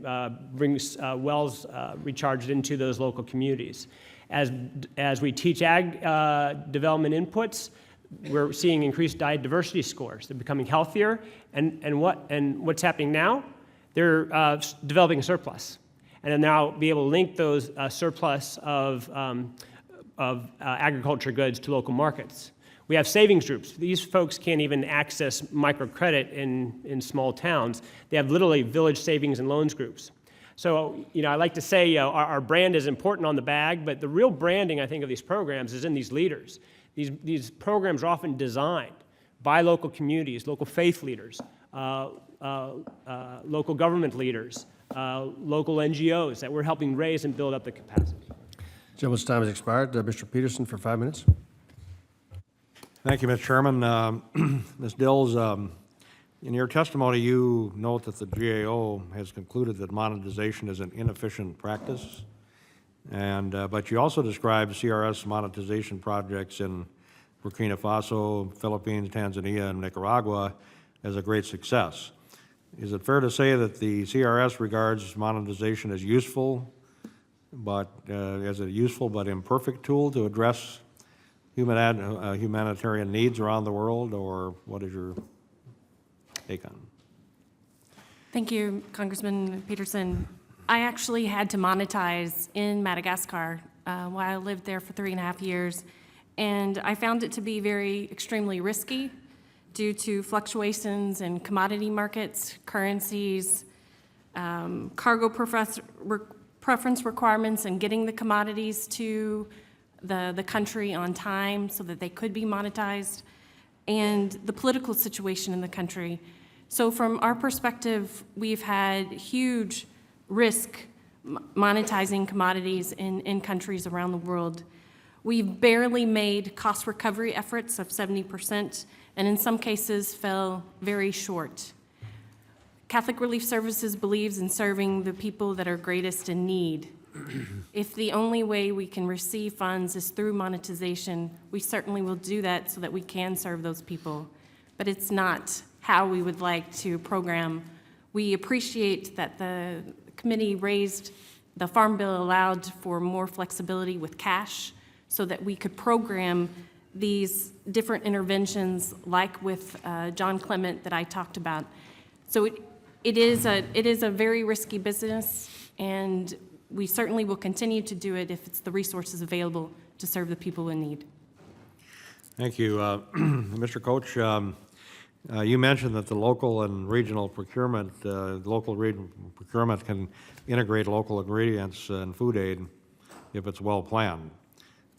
bring wells recharged into those local communities. As we teach ag development inputs, we're seeing increased diet diversity scores. They're becoming healthier, and what's happening now? They're developing a surplus, and then now be able to link those surplus of agriculture goods to local markets. We have savings groups. These folks can't even access microcredit in small towns. They have literally village savings and loans groups. So, I like to say our brand is important on the bag, but the real branding, I think, of these programs is in these leaders. These programs are often designed by local communities, local faith leaders, local government leaders, local NGOs that we're helping raise and build up the capacity. Gentleman's time has expired. Mr. Peterson for 5 minutes. Thank you, Mr. Chairman. Ms. Dills, in your testimony, you note that the GAO has concluded that monetization is an inefficient practice, but you also describe CRS monetization projects in Burkina Faso, Philippines, Tanzania, and Nicaragua as a great success. Is it fair to say that the CRS regards monetization as useful but is it a useful but imperfect tool to address humanitarian needs around the world, or what is your take on it? Thank you, Congressman Peterson. I actually had to monetize in Madagascar while I lived there for 3.5 years, and I found it to be extremely risky due to fluctuations in commodity markets, currencies, cargo preference requirements, and getting the commodities to the country on time so that they could be monetized, and the political situation in the country. So from our perspective, we've had huge risk monetizing commodities in countries around the world. We've barely made cost recovery efforts of 70%, and in some cases fell very short. Catholic Relief Services believes in serving the people that are greatest in need. If the only way we can receive funds is through monetization, we certainly will do that so that we can serve those people. But it's not how we would like to program. We appreciate that the committee raised, the Farm Bill allowed for more flexibility with cash so that we could program these different interventions like with John Clement that I talked about. So it is a very risky business, and we certainly will continue to do it if it's the resources available to serve the people in need. Thank you. Mr. Coach, you mentioned that the local and regional procurement, procurement can integrate local ingredients and food aid if it's well planned,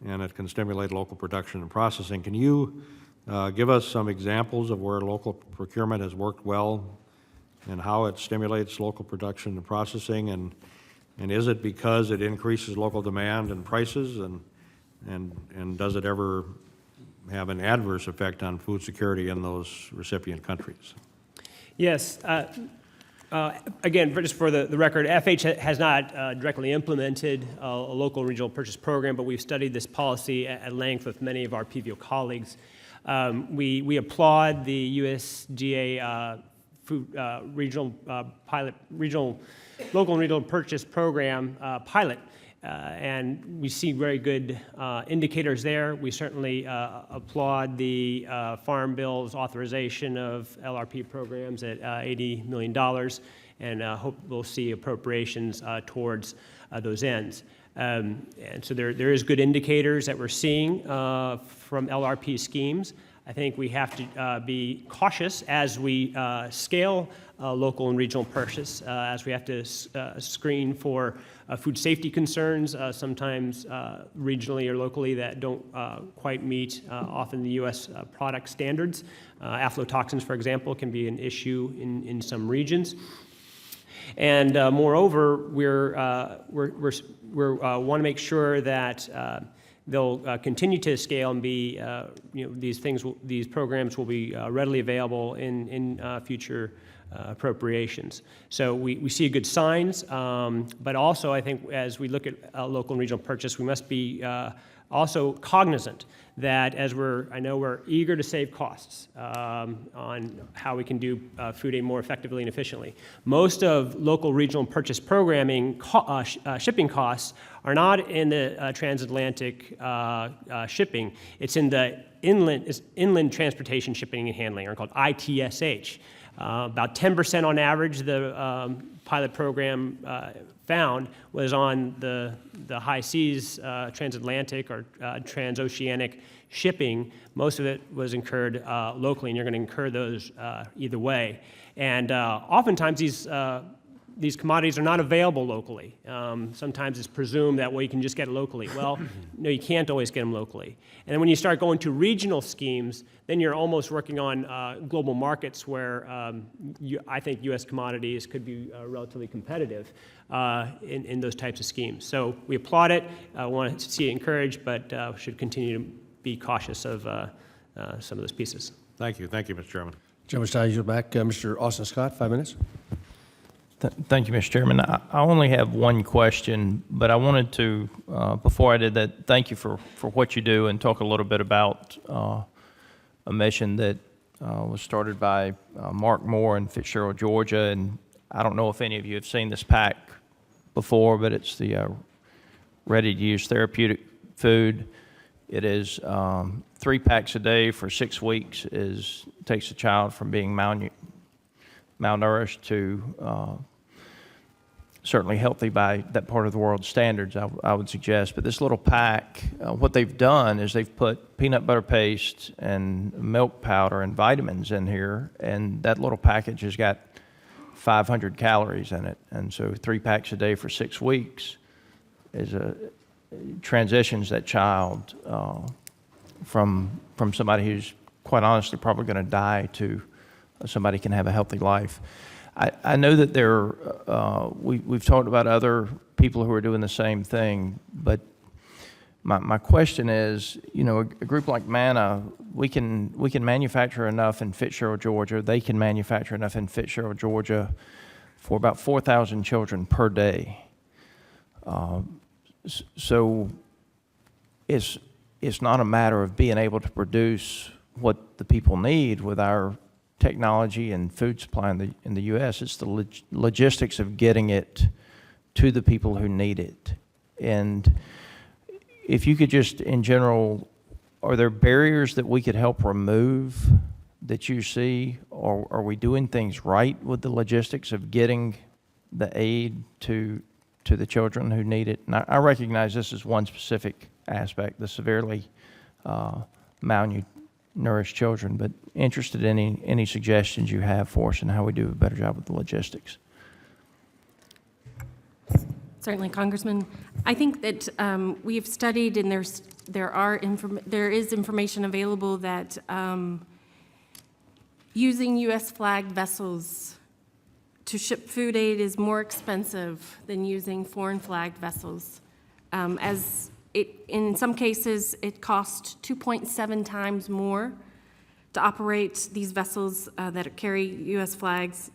and it can stimulate local production and processing. Can you give us some examples of where local procurement has worked well and how it stimulates local production and processing, and is it because it increases local demand and prices, and does it ever have an adverse effect on food security in those recipient countries? Yes. Again, just for the record, FH has not directly implemented a local and regional purchase program, but we've studied this policy at length with many of our PVO colleagues. We applaud the USDA food regional pilot, local and regional purchase program pilot. And we see very good indicators there. We certainly applaud the Farm Bill's authorization of LRP programs at $80 million, and hope we'll see appropriations towards those ends. And so there is good indicators that we're seeing from LRP schemes. I think we have to be cautious as we scale local and regional purchase, as we have to screen for food safety concerns, sometimes regionally or locally, that don't quite meet often the U.S. product standards. Aflatoxins, for example, can be an issue in some regions. And moreover, we want to make sure that they'll continue to scale and be, these programs will be readily available in future appropriations. So we see good signs, but also I think as we look at local and regional purchase, we must be also cognizant that I know we're eager to save costs on how we can do food aid more effectively and efficiently. Most of local regional purchase programming shipping costs are not in the transatlantic shipping. It's in the inland transportation shipping and handling, or called ITSH. About 10% on average, the pilot program found was on the high seas, transatlantic or transoceanic shipping. Most of it was incurred locally, and you're going to incur those either way. And oftentimes these commodities are not available locally. Sometimes it's presumed that, well, you can just get it locally. Well, no, you can't always get them locally. And then when you start going to regional schemes, then you're almost working on global markets where I think U.S. commodities could be relatively competitive in those types of schemes. So we applaud it, want to see it encouraged, but should continue to be cautious of some of those pieces. Thank you, Mr. Chairman. Gentleman's time, you're back. Mr. Austin Scott, 5 minutes. Thank you, Mr. Chairman. I only have one question, but I wanted to, before I did that, thank you for what you do and talk a little bit about a mission that was started by Mark Moore in Fitzgerald, Georgia. And I don't know if any of you have seen this pack before, but it's the ready-to-use therapeutic food. It is 3 packs a day for 6 weeks. Takes a child from being malnourished to certainly healthy by that part of the world's standards, I would suggest. But this little pack, what they've done is they've put peanut butter paste and milk powder and vitamins in here, and that little package has got 500 calories in it. And so 3 packs a day for 6 weeks transitions that child from somebody who's quite honestly probably going to die to somebody who can have a healthy life. I know that we've talked about other people who are doing the same thing, but my question is, a group like MANA, we can manufacture enough in Fitzgerald, Georgia. They can manufacture enough in Fitzgerald, Georgia for about 4,000 children per day. So it's not a matter of being able to produce what the people need with our technology and food supply in the U.S. It's the logistics of getting it to the people who need it. And if you could just, in general, are there barriers that we could help remove that you see? Or are we doing things right with the logistics of getting the aid to the children who need it? And I recognize this is one specific aspect, the severely malnourished children, but interested in any suggestions you have for us and how we do a better job with the logistics. Certainly, Congressman. I think that we've studied, and there is information available that using U.S. flagged vessels to ship food aid is more expensive than using foreign flagged vessels. In some cases, it costs 2.7 times more to operate these vessels that carry U.S. flags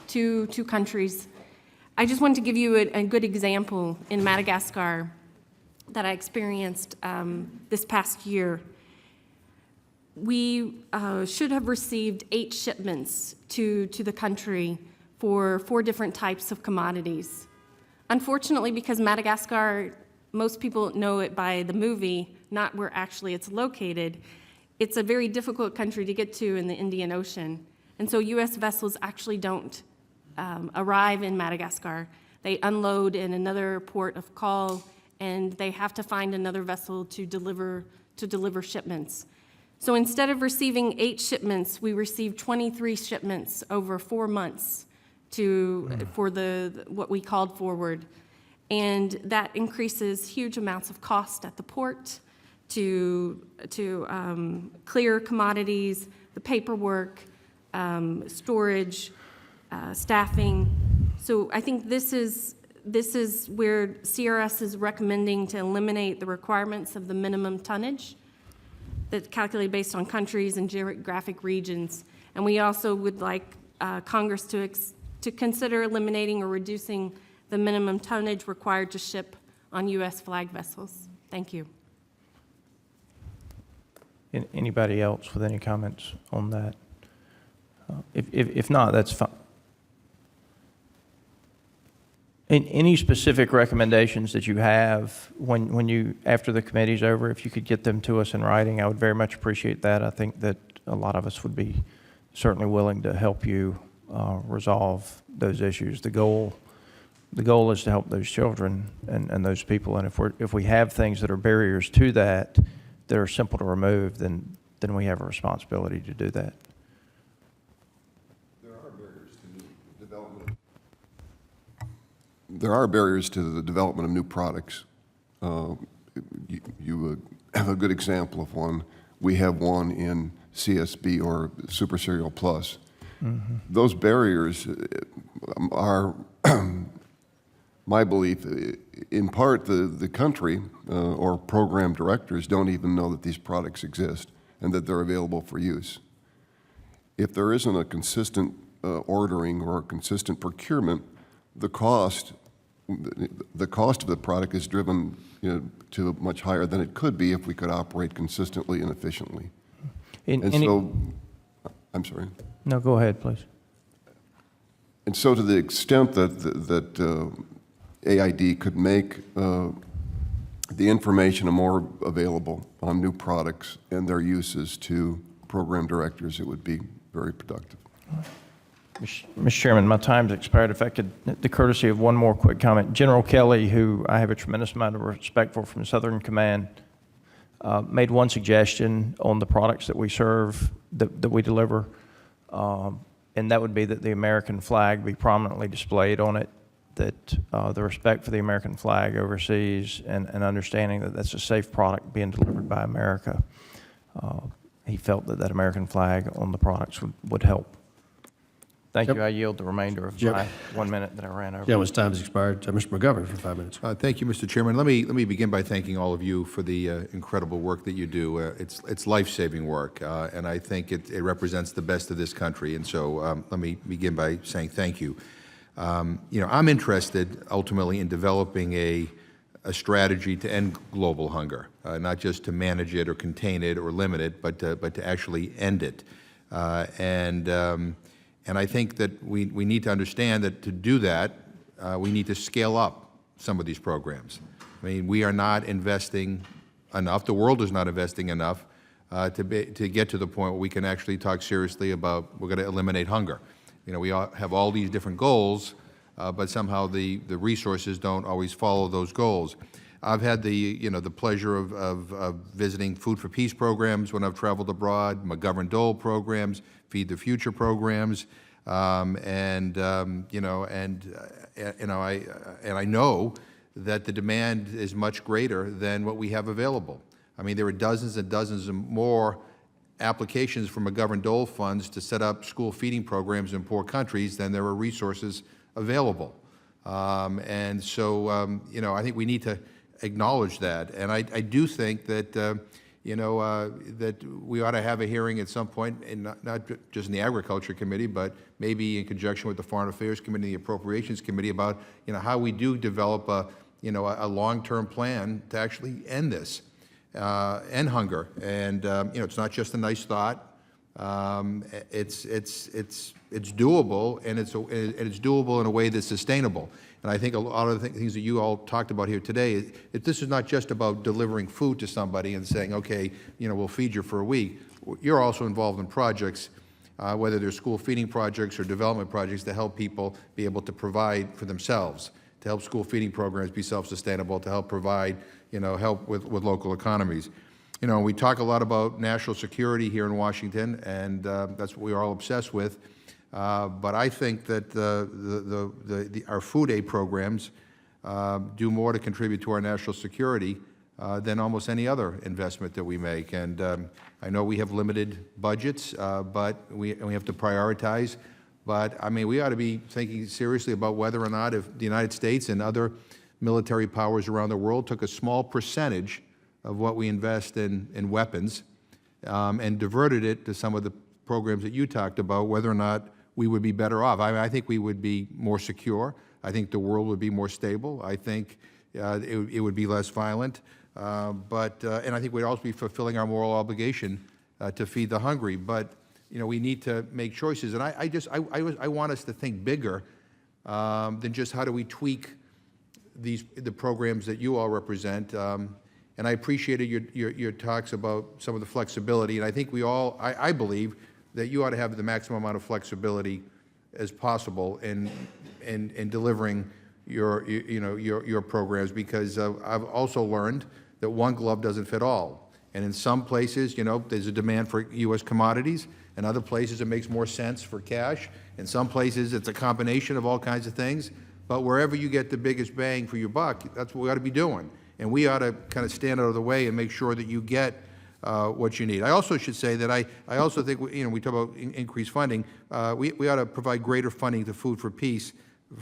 to countries. I just wanted to give you a good example in Madagascar that I experienced this past year. We should have received 8 shipments to the country for 4 different types of commodities. Unfortunately, because Madagascar, most people know it by the movie, not where actually it's located, it's a very difficult country to get to in the Indian Ocean. And so U.S. vessels actually don't arrive in Madagascar. They unload in another port of call, and they have to find another vessel to deliver shipments. So instead of receiving 8 shipments, we received 23 shipments over 4 months for what we called forward. And that increases huge amounts of cost at the port to clear commodities, the paperwork, storage, staffing. So I think this is where CRS is recommending to eliminate the requirements of the minimum tonnage that's calculated based on countries and geographic regions. And we also would like Congress to consider eliminating or reducing the minimum tonnage required to ship on U.S. flag vessels. Thank you. Anybody else with any comments on that? If not, that's fine. Any specific recommendations that you have when you, after the committee's over, if you could get them to us in writing, I would very much appreciate that. I think that a lot of us would be certainly willing to help you resolve those issues. The goal is to help those children and those people. And if we have things that are barriers to that are simple to remove, then we have a responsibility to do that. There are barriers to the development of new products. You have a good example of one. We have one in CSB, or Super Cereal Plus. Mm-hmm. Those barriers are, my belief, in part the country or program directors don't even know that these products exist and that they're available for use. If there isn't a consistent ordering or a consistent procurement, the cost of the product is driven to much higher than it could be if we could operate consistently and efficiently. I'm sorry. No, go ahead, please. And so to the extent that AID could make the information more available on new products and their uses to program directors, it would be very productive. Mr. Chairman, my time's expired. If I could, the courtesy of one more quick comment. General Kelly, who I have a tremendous amount of respect for from Southern Command, made one suggestion on the products that we serve, that we deliver, and that would be that the American flag be prominently displayed on it, that the respect for the American flag overseas and understanding that that's a safe product being delivered by America. He felt that that American flag on the products would help. Thank you. I yield the remainder of my 1 minute that I ran over. Gentleman's time has expired. Mr. McGovern for 5 minutes. Thank you, Mr. Chairman. Let me begin by thanking all of you for the incredible work that you do. It's life-saving work, and I think it represents the best of this country. And so let me begin by saying thank you. I'm interested ultimately in developing a strategy to end global hunger, not just to manage it or contain it or limit it, but to actually end it. And I think that we need to understand that to do that, we need to scale up some of these programs. I mean, we are not investing enough, the world is not investing enough to get to the point where we can actually talk seriously about we're going to eliminate hunger. We all have all these different goals, but somehow the resources don't always follow those goals. I've had the pleasure of visiting Food for Peace programs when I've traveled abroad, McGovern-Dole programs, Feed the Future programs, and I know that the demand is much greater than what we have available. I mean, there are dozens and dozens of more applications for McGovern-Dole funds to set up school feeding programs in poor countries than there are resources available. And so, I think we need to acknowledge that. And I do think that, that we ought to have a hearing at some point, and not just in the Agriculture Committee, but maybe in conjunction with the Foreign Affairs Committee, the Appropriations Committee, about, how we do develop a long-term plan to actually end this, end hunger. And, it's not just a nice thought. It's doable, and it's doable in a way that's sustainable. And I think a lot of the things that you all talked about here today, this is not just about delivering food to somebody and saying, okay, we'll feed you for a week. You're also involved in projects, whether they're school feeding projects or development projects, to help people be able to provide for themselves, to help school feeding programs be self-sustainable, to help provide, help with local economies. We talk a lot about national security here in Washington, and that's what we're all obsessed with. But I think that our food aid programs do more to contribute to our national security than almost any other investment that we make. And I know we have limited budgets, but we have to prioritize. But, I mean, we ought to be thinking seriously about whether or not, if the United States and other military powers around the world took a small percentage of what we invest in weapons and diverted it to some of the programs that you talked about, whether or not we would be better off. I think we would be more secure. I think the world would be more stable. I think it would be less violent. And I think we'd also be fulfilling our moral obligation to feed the hungry. But, we need to make choices. And I want us to think bigger than just how do we tweak the programs that you all represent. And I appreciated your talks about some of the flexibility. And I think we all, I believe, that you ought to have the maximum amount of flexibility as possible in delivering your programs, because I've also learned that one glove doesn't fit all. And in some places, there's a demand for U.S. commodities. In other places, it makes more sense for cash. In some places, it's a combination of all kinds of things. But wherever you get the biggest bang for your buck, that's what we ought to be doing. And we ought to kind of stand out of the way and make sure that you get what you need. I also should say that I also think, we talk about increased funding. We ought to provide greater funding to Food for Peace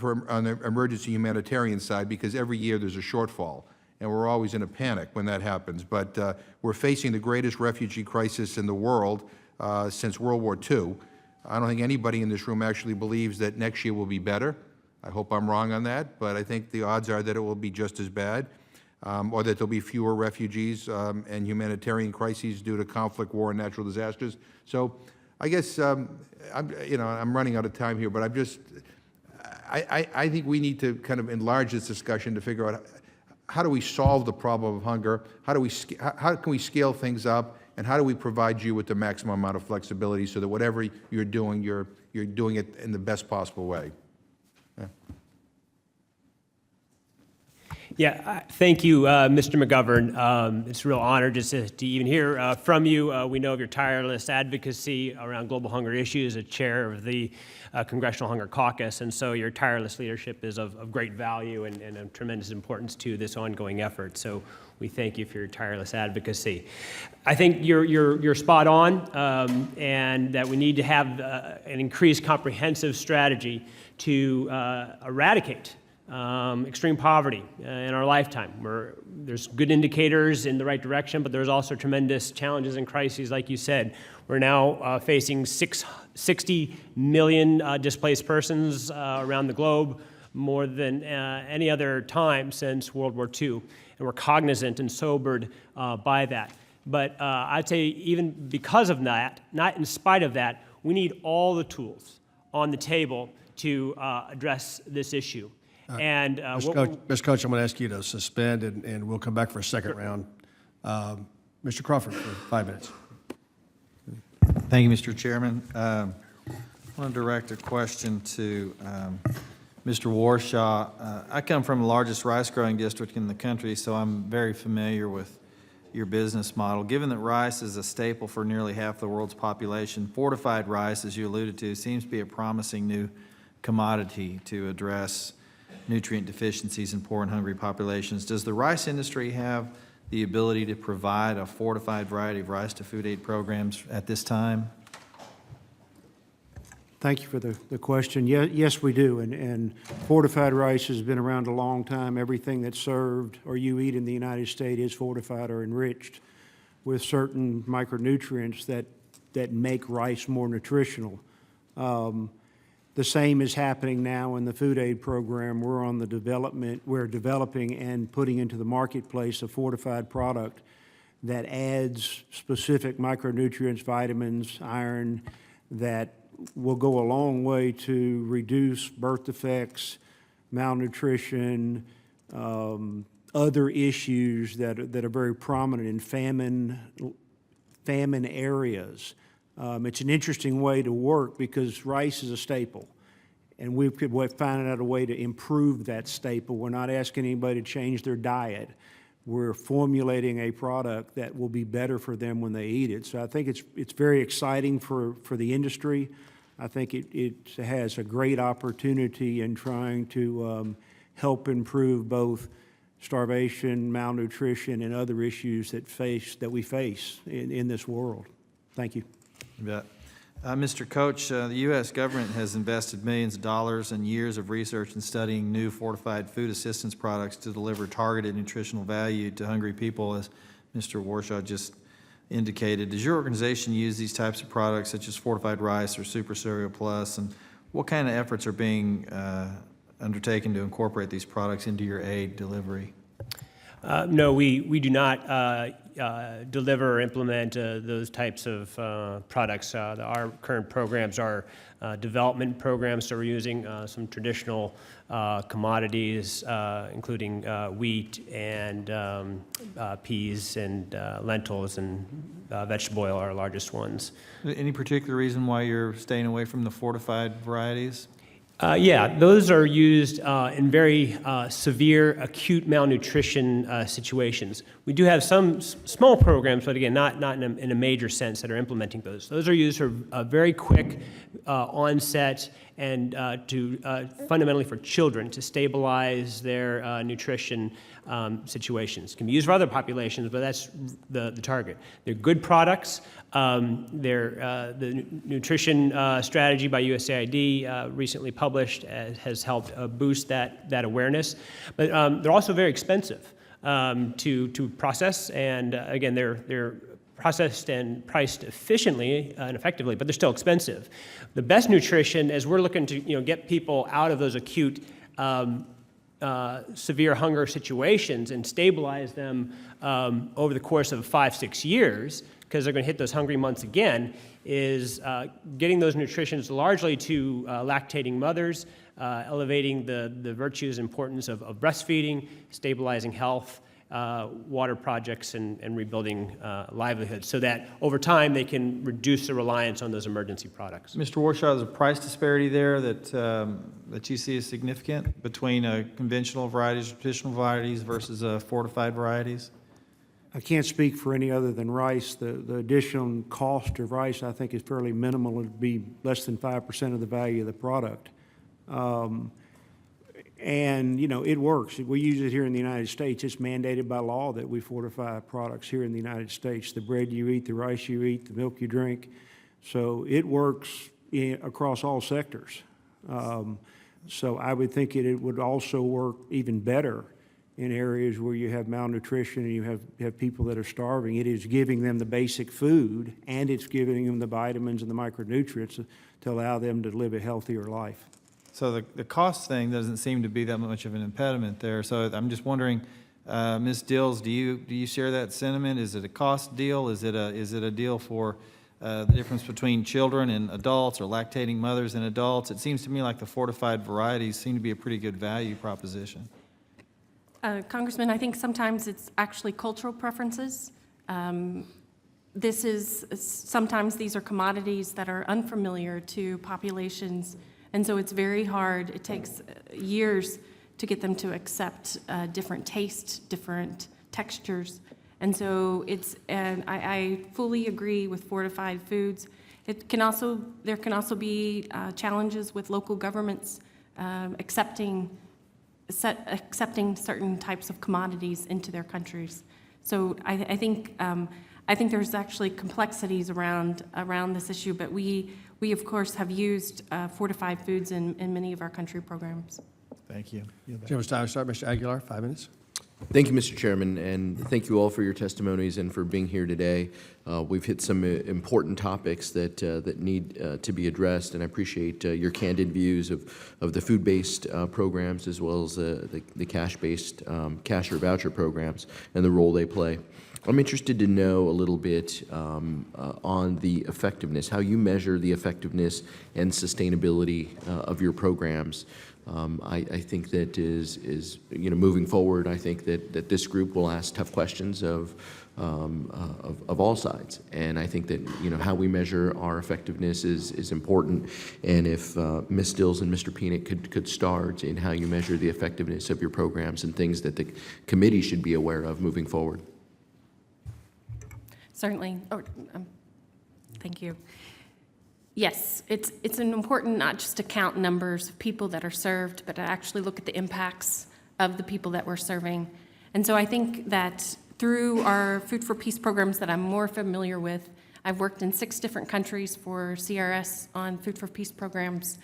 on the emergency humanitarian side, because every year there's a shortfall, and we're always in a panic when that happens. But we're facing the greatest refugee crisis in the world since World War II. I don't think anybody in this room actually believes that next year will be better. I hope I'm wrong on that, but I think the odds are that it will be just as bad. Or that there'll be fewer refugees and humanitarian crises due to conflict, war, and natural disasters. So I guess I'm running out of time here, but I think we need to kind of enlarge this discussion to figure out how do we solve the problem of hunger, how can we scale things up, and how do we provide you with the maximum amount of flexibility so that whatever you're doing it in the best possible way. Yeah, thank you, Mr. McGovern. It's a real honor just to even hear from you. We know of your tireless advocacy around global hunger issues as chair of the Congressional Hunger Caucus, and so your tireless leadership is of great value and of tremendous importance to this ongoing effort. So we thank you for your tireless advocacy. I think you're spot on, and that we need to have an increased comprehensive strategy to eradicate extreme poverty in our lifetime. There's good indicators in the right direction, but there's also tremendous challenges and crises, like you said. We're now facing 60 million displaced persons around the globe, more than any other time since World War II, and we're cognizant and sobered by that. But I'd say even because of that, not in spite of that, we need all the tools on the table to address this issue. And Mr. Coach, I'm going to ask you to suspend, and we'll come back for a second round. Mr. Crawford for 5 minutes. Thank you, Mr. Chairman. I want to direct a question to Mr. Warshaw. I come from the largest rice growing district in the country, so I'm very familiar with your business model. Given that rice is a staple for nearly half the world's population, fortified rice, as you alluded to, seems to be a promising new commodity to address nutrient deficiencies in poor and hungry populations. Does the rice industry have the ability to provide a fortified variety of rice to food aid programs at this time? Thank you for the question. Yes, we do. And fortified rice has been around a long time. Everything that's served or you eat in the United States is fortified or enriched with certain micronutrients that make rice more nutritional. The same is happening now in the food aid program. We're developing and putting into the marketplace a fortified product that adds specific micronutrients, vitamins, iron, that will go a long way to reduce birth defects, malnutrition, other issues that are very prominent in famine areas. It's an interesting way to work because rice is a staple, and we could find out a way to improve that staple. We're not asking anybody to change their diet. We're formulating a product that will be better for them when they eat it. So I think it's very exciting for the industry. I think it has a great opportunity in trying to help improve both starvation, malnutrition, and other issues that we face in this world. Thank you. You bet. Mr. Coach, the U.S. government has invested millions of dollars and years of research in studying new fortified food assistance products to deliver targeted nutritional value to hungry people, as Mr. Warshaw just indicated. Does your organization use these types of products, such as fortified rice or Super Cereal Plus, and what kind of efforts are being undertaken to incorporate these products into your aid delivery? No, we do not deliver or implement those types of products. Our current programs are development programs, so we're using some traditional commodities, including wheat and peas and lentils, and vegetable oil are our largest ones. Any particular reason why you're staying away from the fortified varieties? Yeah, those are used in very severe acute malnutrition situations. We do have some small programs, but again, not in a major sense that are implementing those. Those are used for very quick onset and fundamentally for children to stabilize their nutrition situations. Can be used for other populations, but that's the target. They're good products. The nutrition strategy by USAID recently published has helped boost that awareness, but they're also very expensive to process, and again, they're processed and priced efficiently and effectively, but they're still expensive. The best nutrition, as we're looking to get people out of those acute severe hunger situations and stabilize them over the course of 5-6 years, because they're going to hit those hungry months again, is getting those nutritions largely to lactating mothers, elevating the virtues and importance of breastfeeding, stabilizing health, water projects, and rebuilding livelihoods, so that over time they can reduce the reliance on those emergency products. Mr. Warshaw, there's a price disparity there that you see as significant between conventional varieties, traditional varieties versus fortified varieties? I can't speak for any other than rice. The additional cost of rice, I think, is fairly minimal. It would be less than 5% of the value of the product. And, you know, it works. We use it here in the United States. It's mandated by law that we fortify products here in the United States. The bread you eat, the rice you eat, the milk you drink. So it works across all sectors. So I would think it would also work even better in areas where you have malnutrition and you have people that are starving. It is giving them the basic food, and it's giving them the vitamins and the micronutrients to allow them to live a healthier life. So the cost thing doesn't seem to be that much of an impediment there. So I'm just wondering, Ms. Dills, do you share that sentiment? Is it a cost deal? Is it a deal for the difference between children and adults, or lactating mothers and adults? It seems to me like the fortified varieties seem to be a pretty good value proposition. Congressman, I think sometimes it's actually cultural preferences. Sometimes these are commodities that are unfamiliar to populations, and so it's very hard. It takes years to get them to accept different tastes, different textures. And so I fully agree with fortified foods. There can also be challenges with local governments accepting certain types of commodities into their countries. So I think there's actually complexities around this issue, but we of course have used fortified foods in many of our country programs. Thank you. Chairman's time to start. Mr. Aguilar, 5 minutes. Thank you, Mr. Chairman, and thank you all for your testimonies and for being here today. We've hit some important topics that need to be addressed, and I appreciate your candid views of the food-based programs as well as the cash-based cash or voucher programs and the role they play. I'm interested to know a little bit on the effectiveness, how you measure the effectiveness and sustainability of your programs. I think that is moving forward. I think that this group will ask tough questions of all sides, and I think that how we measure our effectiveness is important. And if Ms. Stills and Mr. Peanut could start in how you measure the effectiveness of your programs and things that the committee should be aware of moving forward. Certainly. Thank you. Yes, it's an important not just to count numbers of people that are served, but to actually look at the impacts of the people that we're serving. And so I think that through our Food for Peace programs that I'm more familiar with, I've worked in 6 different countries for CRS on Food for Peace programs,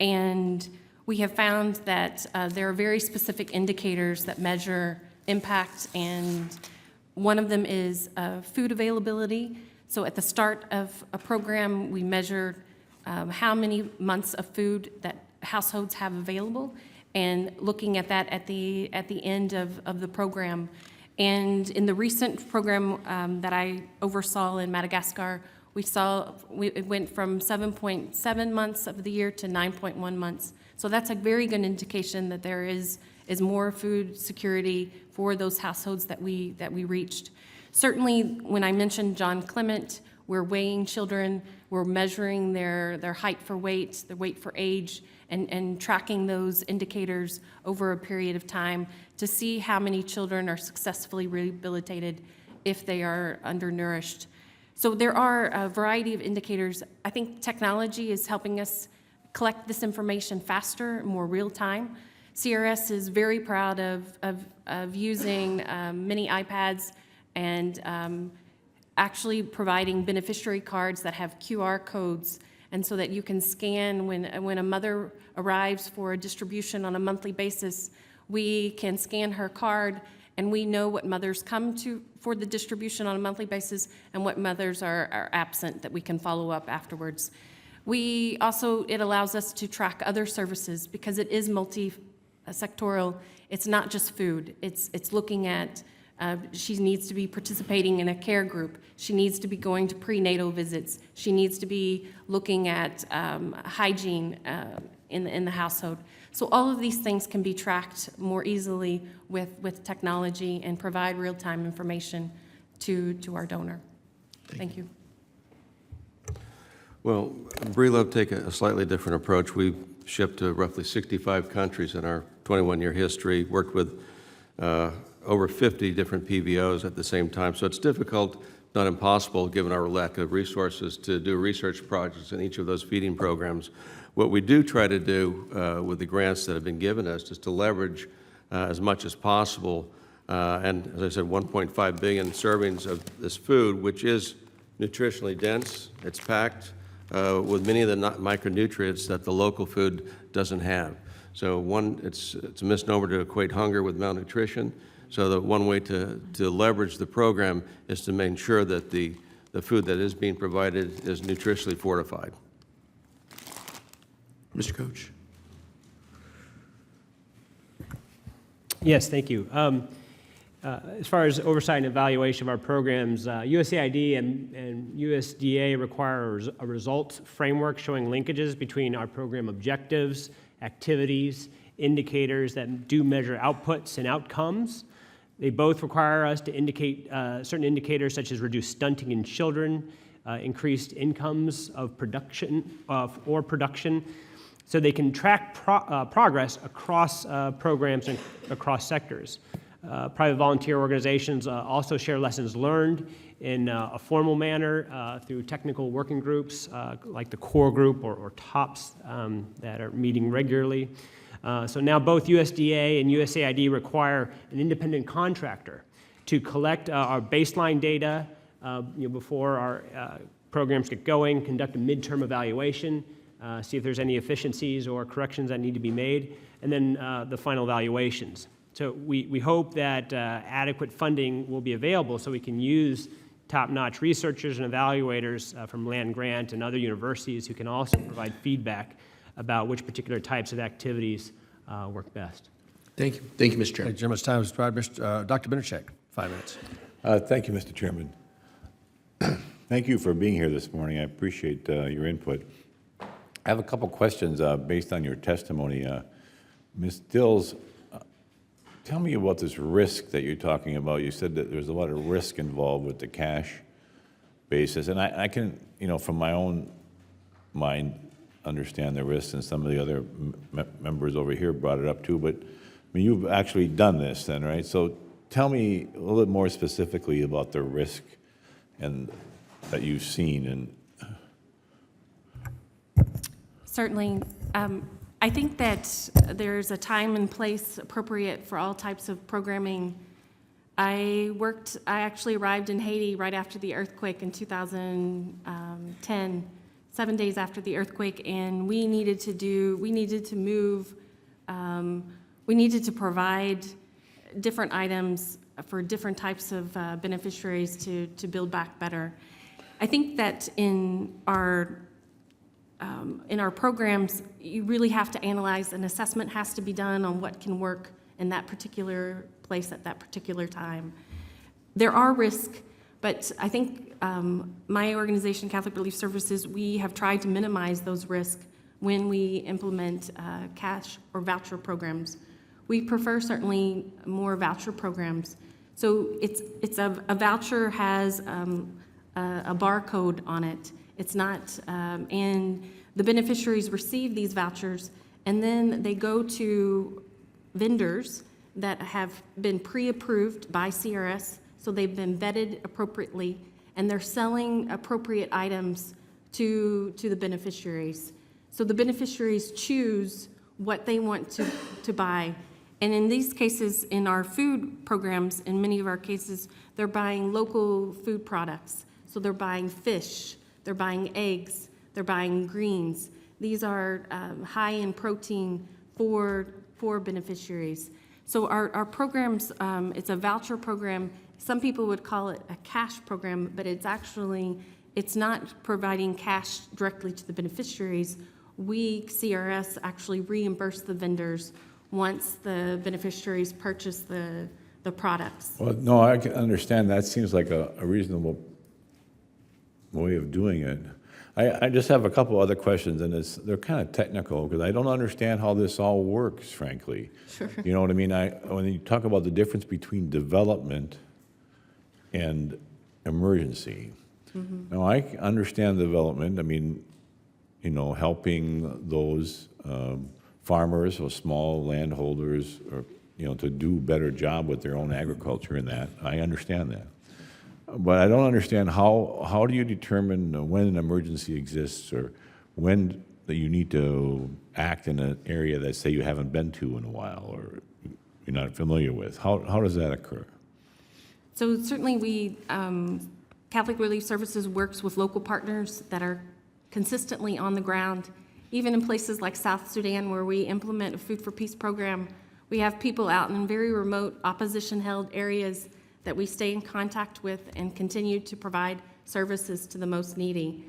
and we have found that there are very specific indicators that measure impact, and one of them is food availability. So at the start of a program, we measure how many months of food that households have available, and looking at that at the end of the program. And in the recent program that I oversaw in Madagascar, it went from 7.7 months of the year to 9.1 months. So that's a very good indication that there is more food security for those households that we reached. Certainly, when I mentioned John Clement, we're weighing children, we're measuring their height for weight, their weight for age, and tracking those indicators over a period of time to see how many children are successfully rehabilitated if they are undernourished. So there are a variety of indicators. I think technology is helping us collect this information faster, more real time. CRS is very proud of using many iPads and actually providing beneficiary cards that have QR codes, and so that you can scan when a mother arrives for a distribution on a monthly basis, we can scan her card, and we know what mothers come to for the distribution on a monthly basis and what mothers are absent, that we can follow up afterwards. It allows us to track other services because it is multi-sectoral. It's not just food. It's looking at she needs to be participating in a care group. She needs to be going to prenatal visits. She needs to be looking at hygiene in the household. So all of these things can be tracked more easily with technology and provide real-time information to our donor. Thank you. Well, Breedlove take a slightly different approach. We've shipped to roughly 65 countries in our 21-year history, worked with over 50 different PVOs at the same time. So it's difficult, not impossible, given our lack of resources, to do research projects in each of those feeding programs. What we do try to do with the grants that have been given us is to leverage as much as possible. And as I said, 1.5 billion servings of this food, which is nutritionally dense. It's packed with many of the micronutrients that the local food doesn't have. So it's a misnomer to equate hunger with malnutrition. So the one way to leverage the program is to make sure that the food that is being provided is nutritionally fortified. Mr. Coach. Yes, thank you. As far as oversight and evaluation of our programs, USAID and USDA require a results framework showing linkages between our program objectives, activities, indicators that do measure outputs and outcomes. They both require us to indicate certain indicators such as reduced stunting in children, increased incomes of production, so they can track progress across programs and across sectors. Private volunteer organizations also share lessons learned in a formal manner through technical working groups like the core group or TOPS that are meeting regularly. So now both USDA and USAID require an independent contractor to collect our baseline data before our programs get going, conduct a midterm evaluation, see if there's any efficiencies or corrections that need to be made, and then the final evaluations. So we hope that adequate funding will be available so we can use top-notch researchers and evaluators from land grant and other universities who can also provide feedback about which particular types of activities work best. Thank you. Thank you, Mr. Chairman. Thank you very much. Time is provided. Dr. Bendercheck, 5 minutes. Thank you, Mr. Chairman. Thank you for being here this morning. I appreciate your input. I have a couple questions based on your testimony. Ms. Dills, tell me about this risk that you're talking about. You said that there's a lot of risk involved with the cash basis, and I can, from my own mind, understand the risks, and some of the other members over here brought it up too, but you've actually done this then, right? So tell me a little bit more specifically about the risk and that you've seen. And Certainly. I think that there's a time and place appropriate for all types of programming. I actually arrived in Haiti right after the earthquake in 2010, 7 days after the earthquake, and we needed to provide different items for different types of beneficiaries to build back better. I think that in our programs, you really have to analyze, an assessment has to be done on what can work in that particular place at that particular time. There are risks, but I think my organization, Catholic Relief Services, we have tried to minimize those risks when we implement cash or voucher programs. We prefer certainly more voucher programs. So a voucher has a barcode on it. It's not, and the beneficiaries receive these vouchers, and then they go to vendors that have been pre-approved by CRS, so they've been vetted appropriately, and they're selling appropriate items to the beneficiaries. So the beneficiaries choose what they want to buy. And in these cases, in our food programs, in many of our cases, they're buying local food products. So they're buying fish, they're buying eggs, they're buying greens. These are high in protein for beneficiaries. So our programs, it's a voucher program. Some people would call it a cash program, but it's not providing cash directly to the beneficiaries. We, CRS, actually reimburse the vendors once the beneficiaries purchase the products. well, no, I can understand that. Seems like a reasonable way of doing it. I just have a couple other questions, and they're kind of technical because I don't understand how this all works, frankly. Sure. You know what I mean? When you talk about the difference between development and emergency. Now, I understand development. I mean, you know, helping those farmers or small landholders, or you know, to do a better job with their own agriculture and that. I understand that. But I don't understand how do you determine when an emergency exists or when that you need to act in an area that, say, you haven't been to in a while or you're not familiar with? How does that occur? So certainly we, Catholic Relief Services works with local partners that are consistently on the ground. Even in places like South Sudan, where we implement a Food for Peace program, we have people out in very remote opposition-held areas that we stay in contact with and continue to provide services to the most needy.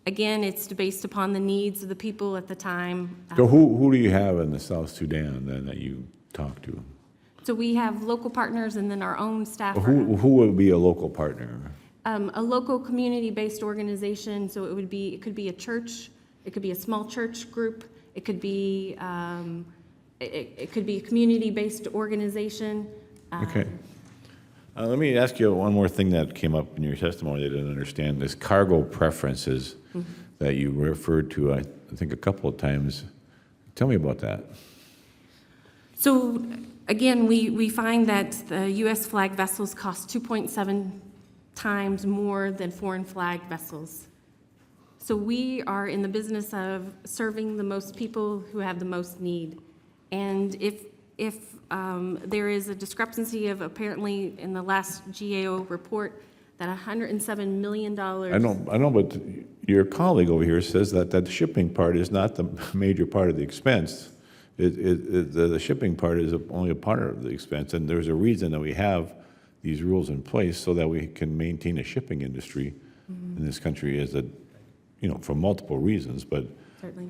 Again, it's based upon the needs of the people at the time. So who do you have in the South Sudan then that you talk to? So we have local partners and then our own staff. Who would be a local partner? A local community-based organization, so it could be a church, it could be a small church group, it could be a community-based organization. Okay. Let me ask you one more thing that came up in your testimony that I didn't understand. This cargo preferences that you referred to, I think, a couple of times. Tell me about that. So again, we find that the U.S. flag vessels cost 2.7 times more than foreign flag vessels. So we are in the business of serving the most people who have the most need. And if there is a discrepancy of apparently in the last GAO report that $107 million. I know, but your colleague over here says that the shipping part is not the major part of the expense. The shipping part is only a part of the expense, and there's a reason that we have these rules in place so that we can maintain a shipping industry in this country as a, you know, for multiple reasons. But Certainly.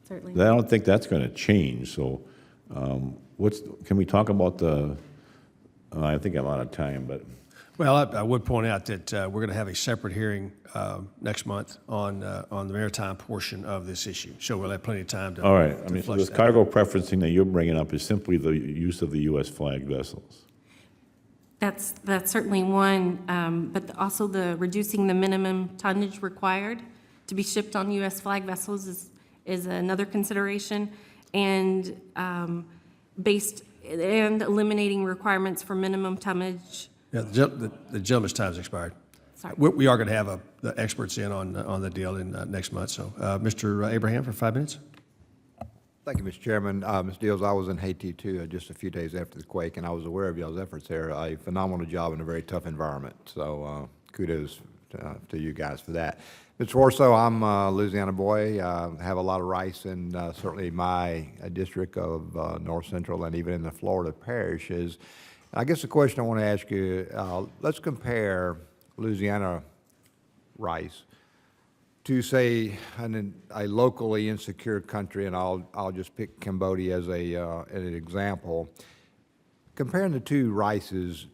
Certainly. I don't think that's going to change. So, can we talk about the? I think I'm out of time, but. Well, I would point out that we're going to have a separate hearing next month on the maritime portion of this issue. So we'll have plenty of time to. All right. I to mean, so flesh this that cargo out. preferencing that you're bringing up is simply the use of the U.S. flag vessels. That's certainly one, but also the reducing the minimum tonnage required to be shipped on U.S. flag vessels is another consideration, and eliminating requirements for minimum tonnage. Yeah, the gentleman's time's expired. Sorry. We are going to have the experts in on the deal in next month. So, Mr. Abraham, for 5 minutes. Thank you, Mr. Chairman. Ms. Deals, I was in Haiti, too, just a few days after the quake, and I was aware of y'all's efforts there. A phenomenal job in a very tough environment. So kudos to you guys for that. Mr. Warsaw, I'm a Louisiana boy. I have a lot of rice in certainly my district of North Central and even in the Florida parishes. I guess the question I want to ask you, let's compare Louisiana rice to, say, a locally insecure country, and I'll just pick Cambodia as an example. Comparing the two rices,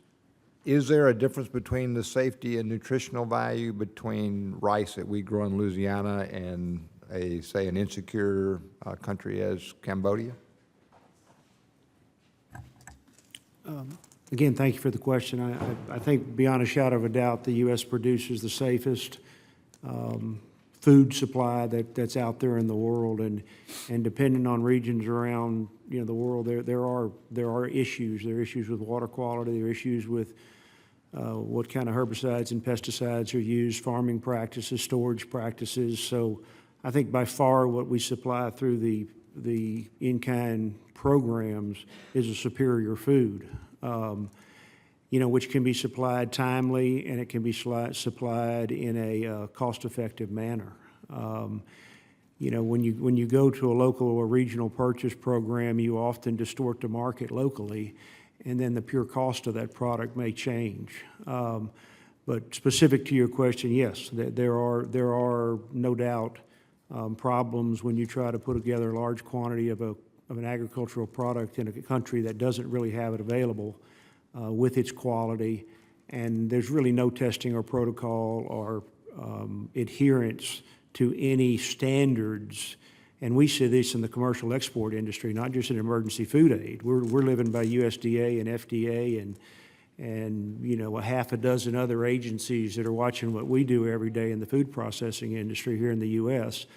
is there a difference between the safety and nutritional value between rice that we grow in Louisiana and say, an insecure country as Cambodia? Again, thank you for the question. I think beyond a shadow of a doubt, the U.S. produces the safest food supply that's out there in the world, and depending on regions around the world, there are issues. There are issues with water quality. There are issues with what kind of herbicides and pesticides are used, farming practices, storage practices. So I think by far what we supply through the in-kind programs is a superior food. Which can be supplied timely, and it can be supplied in a cost-effective manner. When you go to a local or regional purchase program, you often distort the market locally, and then the pure cost of that product may change. But specific to your question, yes, there are no doubt problems when you try to put together a large quantity of an agricultural product in a country that doesn't really have it available with its quality, and there's really no testing or protocol or adherence to any standards. And we see this in the commercial export industry, not just in emergency food aid. We're living by USDA and FDA and you know, a half a dozen other agencies that are watching what we do every day in the food processing industry here in the U.S.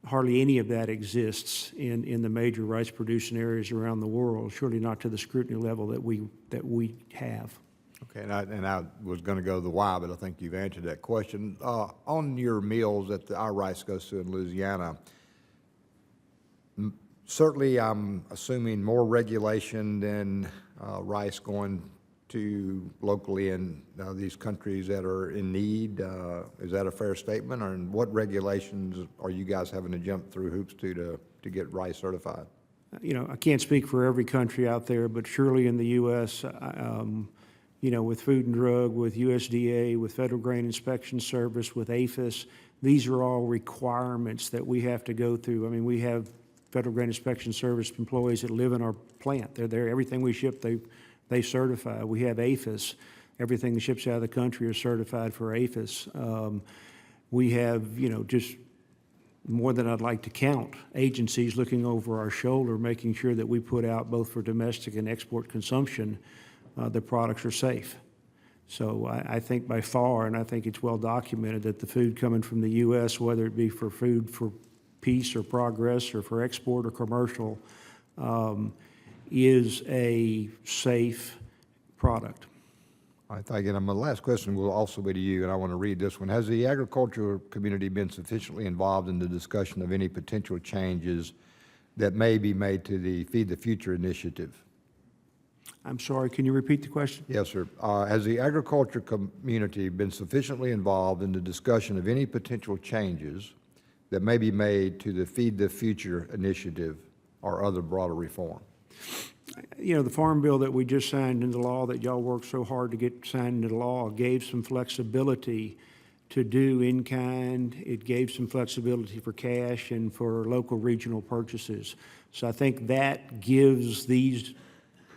Hardly any of that exists in the major rice producing areas around the world, surely not to the scrutiny level that we have. Okay, and I was going to go to the why, but I think you've answered that question. On your meals that our rice goes to in Louisiana, certainly I'm assuming more regulation than rice going to locally in these countries that are in need. Is that a fair statement? Or what regulations are you guys having to jump through hoops to get rice certified? You know, I can't speak for every country out there, but surely in the U.S., you know, with Food and Drug, with USDA, with Federal Grain Inspection Service, with APHIS, these are all requirements that we have to go through. I mean, we have Federal Grain Inspection Service employees that live in our plant. They're there. Everything we ship, they certify. We have APHIS. Everything that ships out of the country is certified for APHIS. We have, you know, just more than I'd like to count, agencies looking over our shoulder, making sure that we put out, both for domestic and export consumption, the products are safe. So I think by far, and I think it's well documented, that the food coming from the U.S., whether it be for food for peace or progress or for export or commercial, is a safe product. All right, thank you. And my last question will also be to you, and I want to read this one. Has the agricultural community been sufficiently involved in the discussion of any potential changes that may be made to the Feed the Future initiative? I'm sorry, can you repeat the question? Yes, sir. Has the agriculture community been sufficiently involved in the discussion of any potential changes that may be made to the Feed the Future initiative or other broader reform? You know, the Farm Bill that we just signed into law, that y'all worked so hard to get signed into law, gave some flexibility to do in-kind. It gave some flexibility for cash and for local regional purchases. So I think that gives these,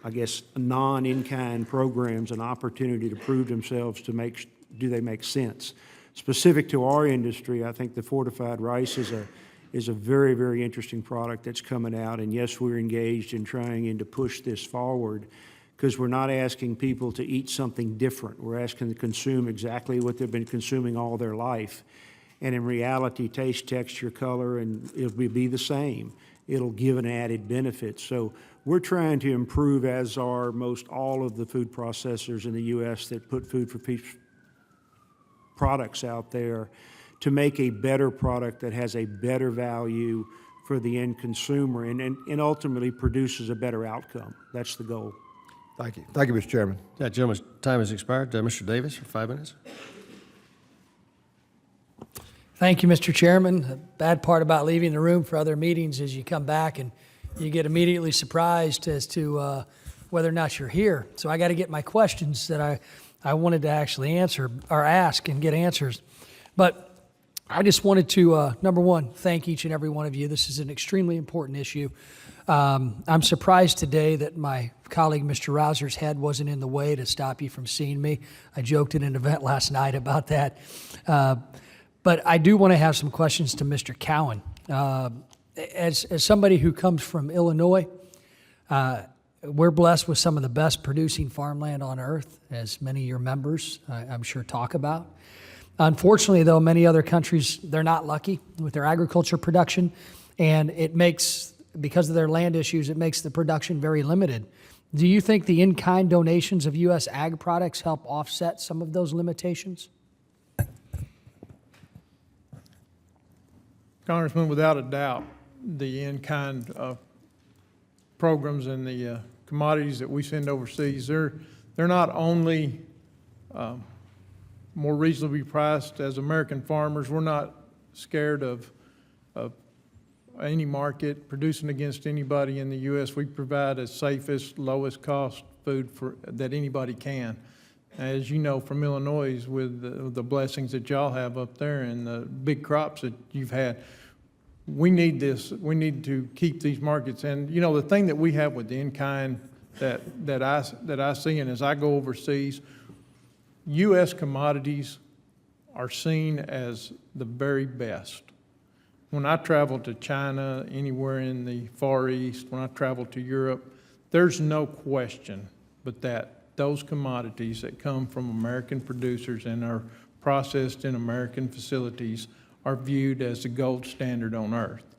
I guess, non-in-kind programs an opportunity to prove themselves to make, do they make sense? Specific to our industry, I think the fortified rice is a very, very interesting product that's coming out. And yes, we're engaged in trying to push this forward, because we're not asking people to eat something different. We're asking them to consume exactly what they've been consuming all their life. And in reality, taste, texture, color, and it'll be the same. It'll give an added benefit. So we're trying to improve, as are most all of the food processors in the U.S. that put food for peace products out there, to make a better product that has a better value for the end consumer and ultimately produces a better outcome. That's the goal. Thank you. Thank you, Mr. Chairman. That gentleman's time has expired. Mr. Davis for 5 minutes. Thank you, Mr. Chairman. The bad part about leaving the room for other meetings is you come back and you get immediately surprised as to whether or not you're here. So I got to get my questions that I wanted to actually answer or ask and get answers. But I just wanted to, number one, thank each and every one of you. This is an extremely important issue. I'm surprised today that my colleague, Mr. Rouser's head wasn't in the way to stop you from seeing me. I joked at an event last night about that. But I do want to have some questions to Mr. Cowan. As somebody who comes from Illinois, we're blessed with some of the best producing farmland on earth, as many of your members, I'm sure, talk about. Unfortunately, though, many other countries, they're not lucky with their agriculture production, and it makes, because of their land issues, it makes the production very limited. Do you think the in-kind donations of U.S. ag products help offset some of those limitations? Congressman, without a doubt, the in-kind programs and the commodities that we send overseas, they're not only more reasonably priced as American farmers. We're not scared of any market producing against anybody in the U.S. We provide the safest, lowest cost food that anybody can. As you know from Illinois, with the blessings that y'all have up there and the big crops that you've had, we need this. We need to keep these markets. And you know, the thing that we have with the in-kind that I see, and as I go overseas, U.S. commodities are seen as the very best. When I travel to China, anywhere in the Far East, when I travel to Europe, there's no question but that those commodities that come from American producers and are processed in American facilities are viewed as the gold standard on earth.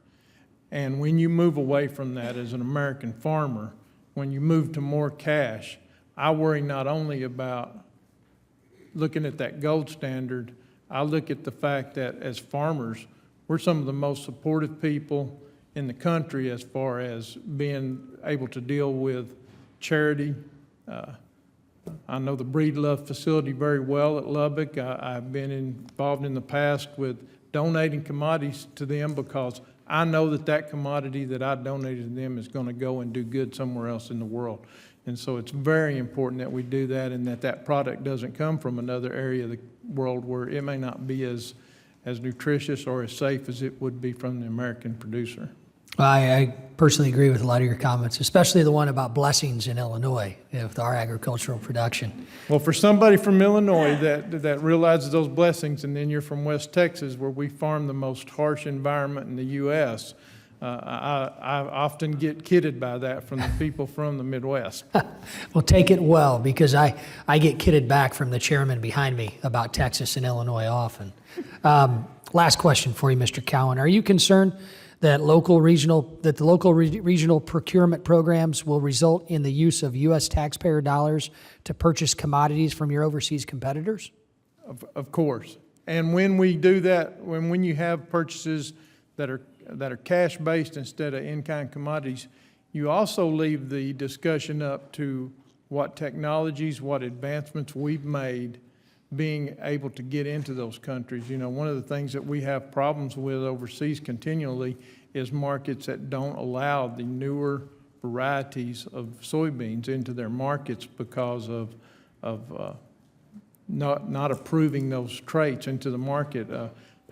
And when you move away from that as an American farmer, when you move to more cash, I worry not only about looking at that gold standard, I look at the fact that as farmers, we're some of the most supportive people in the country as far as being able to deal with charity. I know the Breedlove facility very well at Lubbock. I've been involved in the past with donating commodities to them because I know that that commodity that I donated to them is going to go and do good somewhere else in the world. And so it's very important that we do that and that that product doesn't come from another area of the world where it may not be as nutritious or as safe as it would be from the American producer. I personally agree with a lot of your comments, especially the one about blessings in Illinois with our agricultural production. Well, for somebody from Illinois that realizes those blessings, and then you're from West Texas where we farm the most harsh environment in the U.S., I often get kidded by that from the people from the Midwest. Well, take it well, because I get kidded back from the chairman behind me about Texas and Illinois often. Last question for you, Mr. Cowan. Are you concerned that the local regional procurement programs will result in the use of U.S. taxpayer dollars to purchase commodities from your overseas competitors? Of course. And when we do that, when you have purchases that are cash-based instead of in-kind commodities, you also leave the discussion up to what technologies, what advancements we've made being able to get into those countries. You know, one of the things that we have problems with overseas continually is markets that don't allow the newer varieties of soybeans into their markets because of not approving those traits into the market.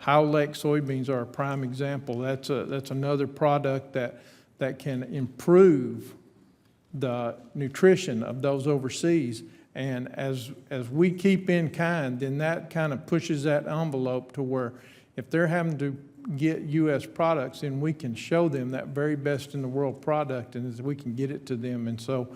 Howe Lake soybeans are a prime example. That's another product that can improve the nutrition of those overseas. And as we keep in kind, then that kind of pushes that envelope to where if they're having to get U.S. products, then we can show them that very best in the world product, and we can get it to them. And so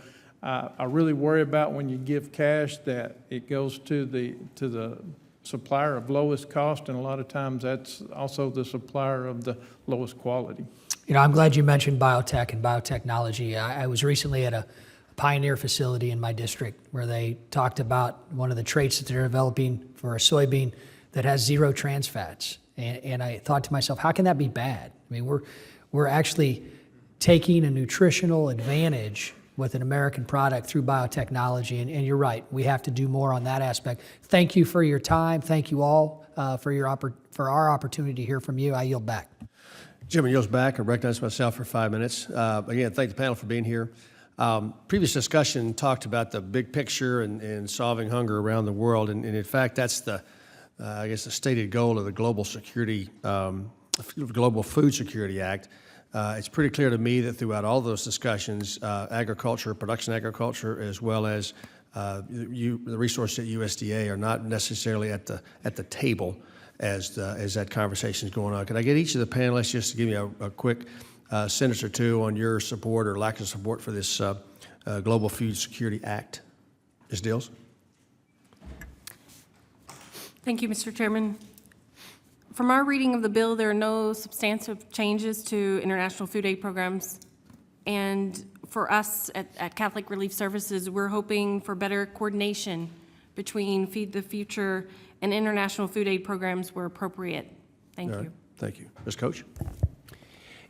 I really worry about when you give cash that it goes to the supplier of lowest cost, and a lot of times that's also the supplier of the lowest quality. You know, I'm glad you mentioned biotech and biotechnology. I was recently at a Pioneer facility in my district where they talked about one of the traits that they're developing for a soybean that has 0 trans fats. And I thought to myself, how can that be bad? I mean, we're actually taking a nutritional advantage with an American product through biotechnology. And you're right, we have to do more on that aspect. Thank you for your time. Thank you all for our opportunity to hear from you. I yield back. Chairman yields back. I recognize myself for 5 minutes. Again, thank the panel for being here. Previous discussion talked about the big picture and solving hunger around the world, and in fact, that's the stated goal of the Global Food Security Act. It's pretty clear to me that throughout all those discussions, agriculture, production agriculture, as well as the resources at USDA are not necessarily at the table as that conversation is going on. Could I get each of the panelists just to give me a quick sentence or two on your support or lack of support for this Global Food Security Act? Ms. Dills? Thank you, Mr. Chairman. From our reading of the bill, there are no substantive changes to international food aid programs. And for us at Catholic Relief Services, we're hoping for better coordination between Feed the Future and international food aid programs where appropriate. Thank you. Thank you. Ms. Coach?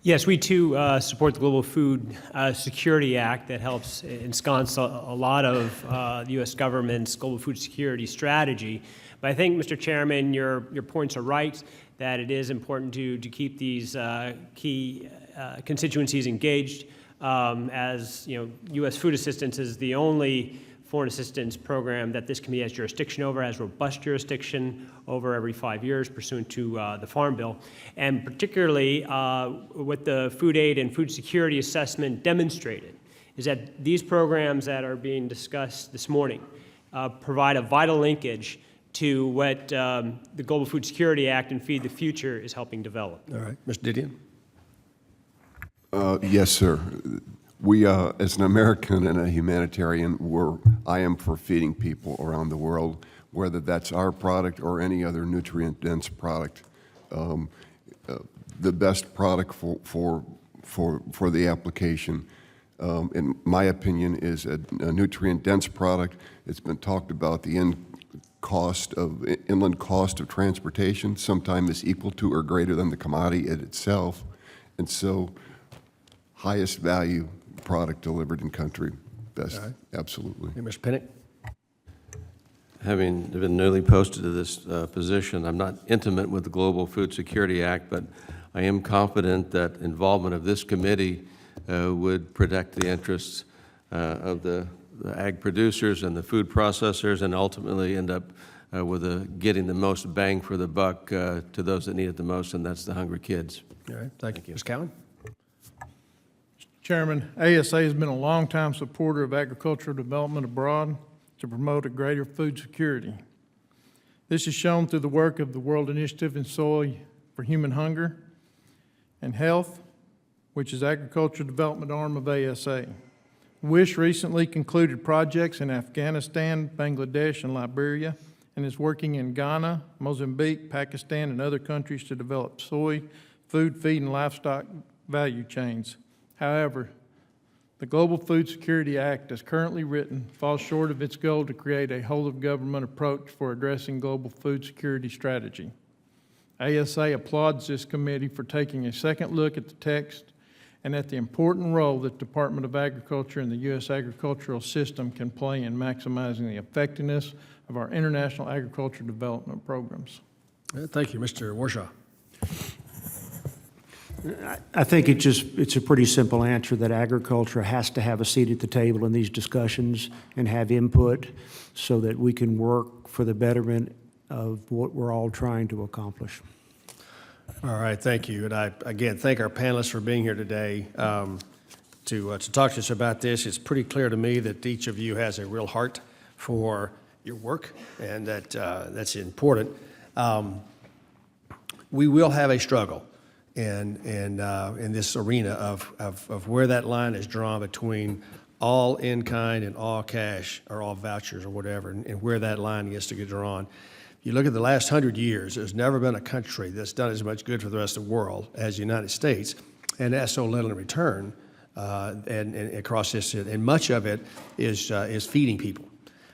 Yes, we too support the Global Food Security Act that helps ensconce a lot of the U.S. government's global food security strategy. But I think, Mr. Chairman, your points are right, that it is important to keep these key constituencies engaged. As you know, U.S. food assistance is the only foreign assistance program that this committee has jurisdiction over, has robust jurisdiction over every 5 years pursuant to the Farm Bill. And particularly what the food aid and food security assessment demonstrated is that these programs that are being discussed this morning provide a vital linkage to what the Global Food Security Act and Feed the Future is helping develop. All right. Mr. Didion? Yes, sir. We, as an American and a humanitarian, I am for feeding people around the world, whether that's our product or any other nutrient-dense product. The best product for the application, in my opinion, is a nutrient-dense product. It's been talked about the inland cost of transportation sometimes is equal to or greater than the commodity itself, and so highest value product delivered in country. Best, All right. absolutely. Hey, Mr. Pinnock? Having been newly posted to this position, I'm not intimate with the Global Food Security Act, but I am confident that involvement of this committee would protect the interests of the ag producers and the food processors, and ultimately end up with getting the most bang for the buck to those that need it the most, and that's the hungry kids. All right. Thank you. Ms. Cowan? Chairman, ASA has been a longtime supporter of agricultural development abroad to promote a greater food security. This is shown through the work of the World Initiative in Soy for Human Hunger and Health, which is agricultural development arm of ASA. WISH recently concluded projects in Afghanistan, Bangladesh, and Liberia, and is working in Ghana, Mozambique, Pakistan, and other countries to develop soy, food, feed, and livestock value chains. However, the Global Food Security Act, as currently written, falls short of its goal to create a whole-of-government approach for addressing global food security strategy. ASA applauds this committee for taking a second look at the text and at the important role that the Department of Agriculture and the U.S. agricultural system can play in maximizing the effectiveness of our international agriculture development programs. Thank you. Mr. Warshaw? I think it's a pretty simple answer that agriculture has to have a seat at the table in these discussions and have input so that we can work for the betterment of what we're all trying to accomplish. All right, thank you. And I, again, thank our panelists for being here today to talk to us about this. It's pretty clear to me that each of you has a real heart for your work, and that's important. We will have a struggle in this arena of where that line is drawn between all in-kind and all cash or all vouchers or whatever, and where that line gets to get drawn. You look at the last 100 years, there's never been a country that's done as much good for the rest of the world as the United States, and that's so little in return and across this, and much of it is feeding people.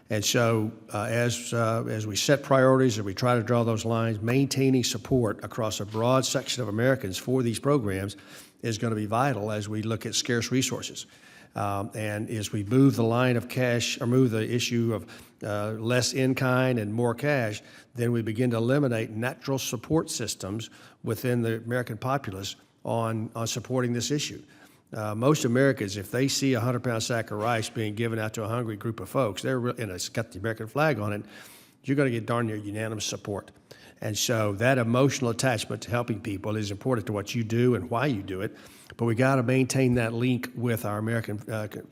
And so as we set priorities, as we try to draw those lines, maintaining support across a broad section of Americans for these programs is going to be vital as we look at scarce resources. And as we move the line of cash, or move the issue of less in-kind and more cash, then we begin to eliminate natural support systems within the American populace on supporting this issue. Most Americans, if they see a 100-pound sack of rice being given out to a hungry group of folks, and it's got the American flag on it, you're going to get darn near unanimous support. And so that emotional attachment to helping people is important to what you do and why you do it. But we got to maintain that link with our American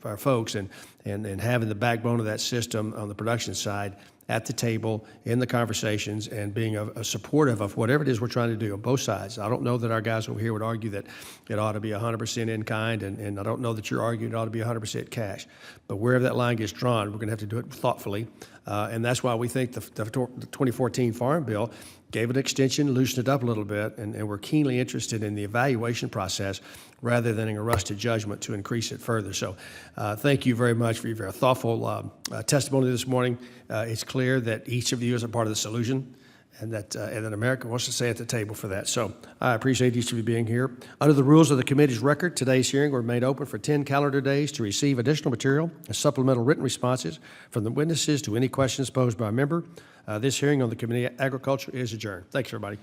our folks and having the backbone of that system on the production side at the table in the conversations and being a supportive of whatever it is we're trying to do on both sides. I don't know that our guys over here would argue that it ought to be 100% in kind, and I don't know that you're arguing it ought to be 100% cash. But wherever that line gets drawn, we're going to have to do it thoughtfully. And that's why we think the 2014 Farm Bill gave it an extension, loosened it up a little bit, and we're keenly interested in the evaluation process rather than in a rush to judgment to increase it further. So thank you very much for your very thoughtful testimony this morning. It's clear that each of you is a part of the solution, and that America wants to stay at the table for that. So I appreciate each of you being here. Under the rules of the committee's record, today's hearing were made open for 10 calendar days to receive additional material and supplemental written responses from the witnesses to any questions posed by a member. This hearing on the Committee on Agriculture is adjourned. Thanks, everybody.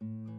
you.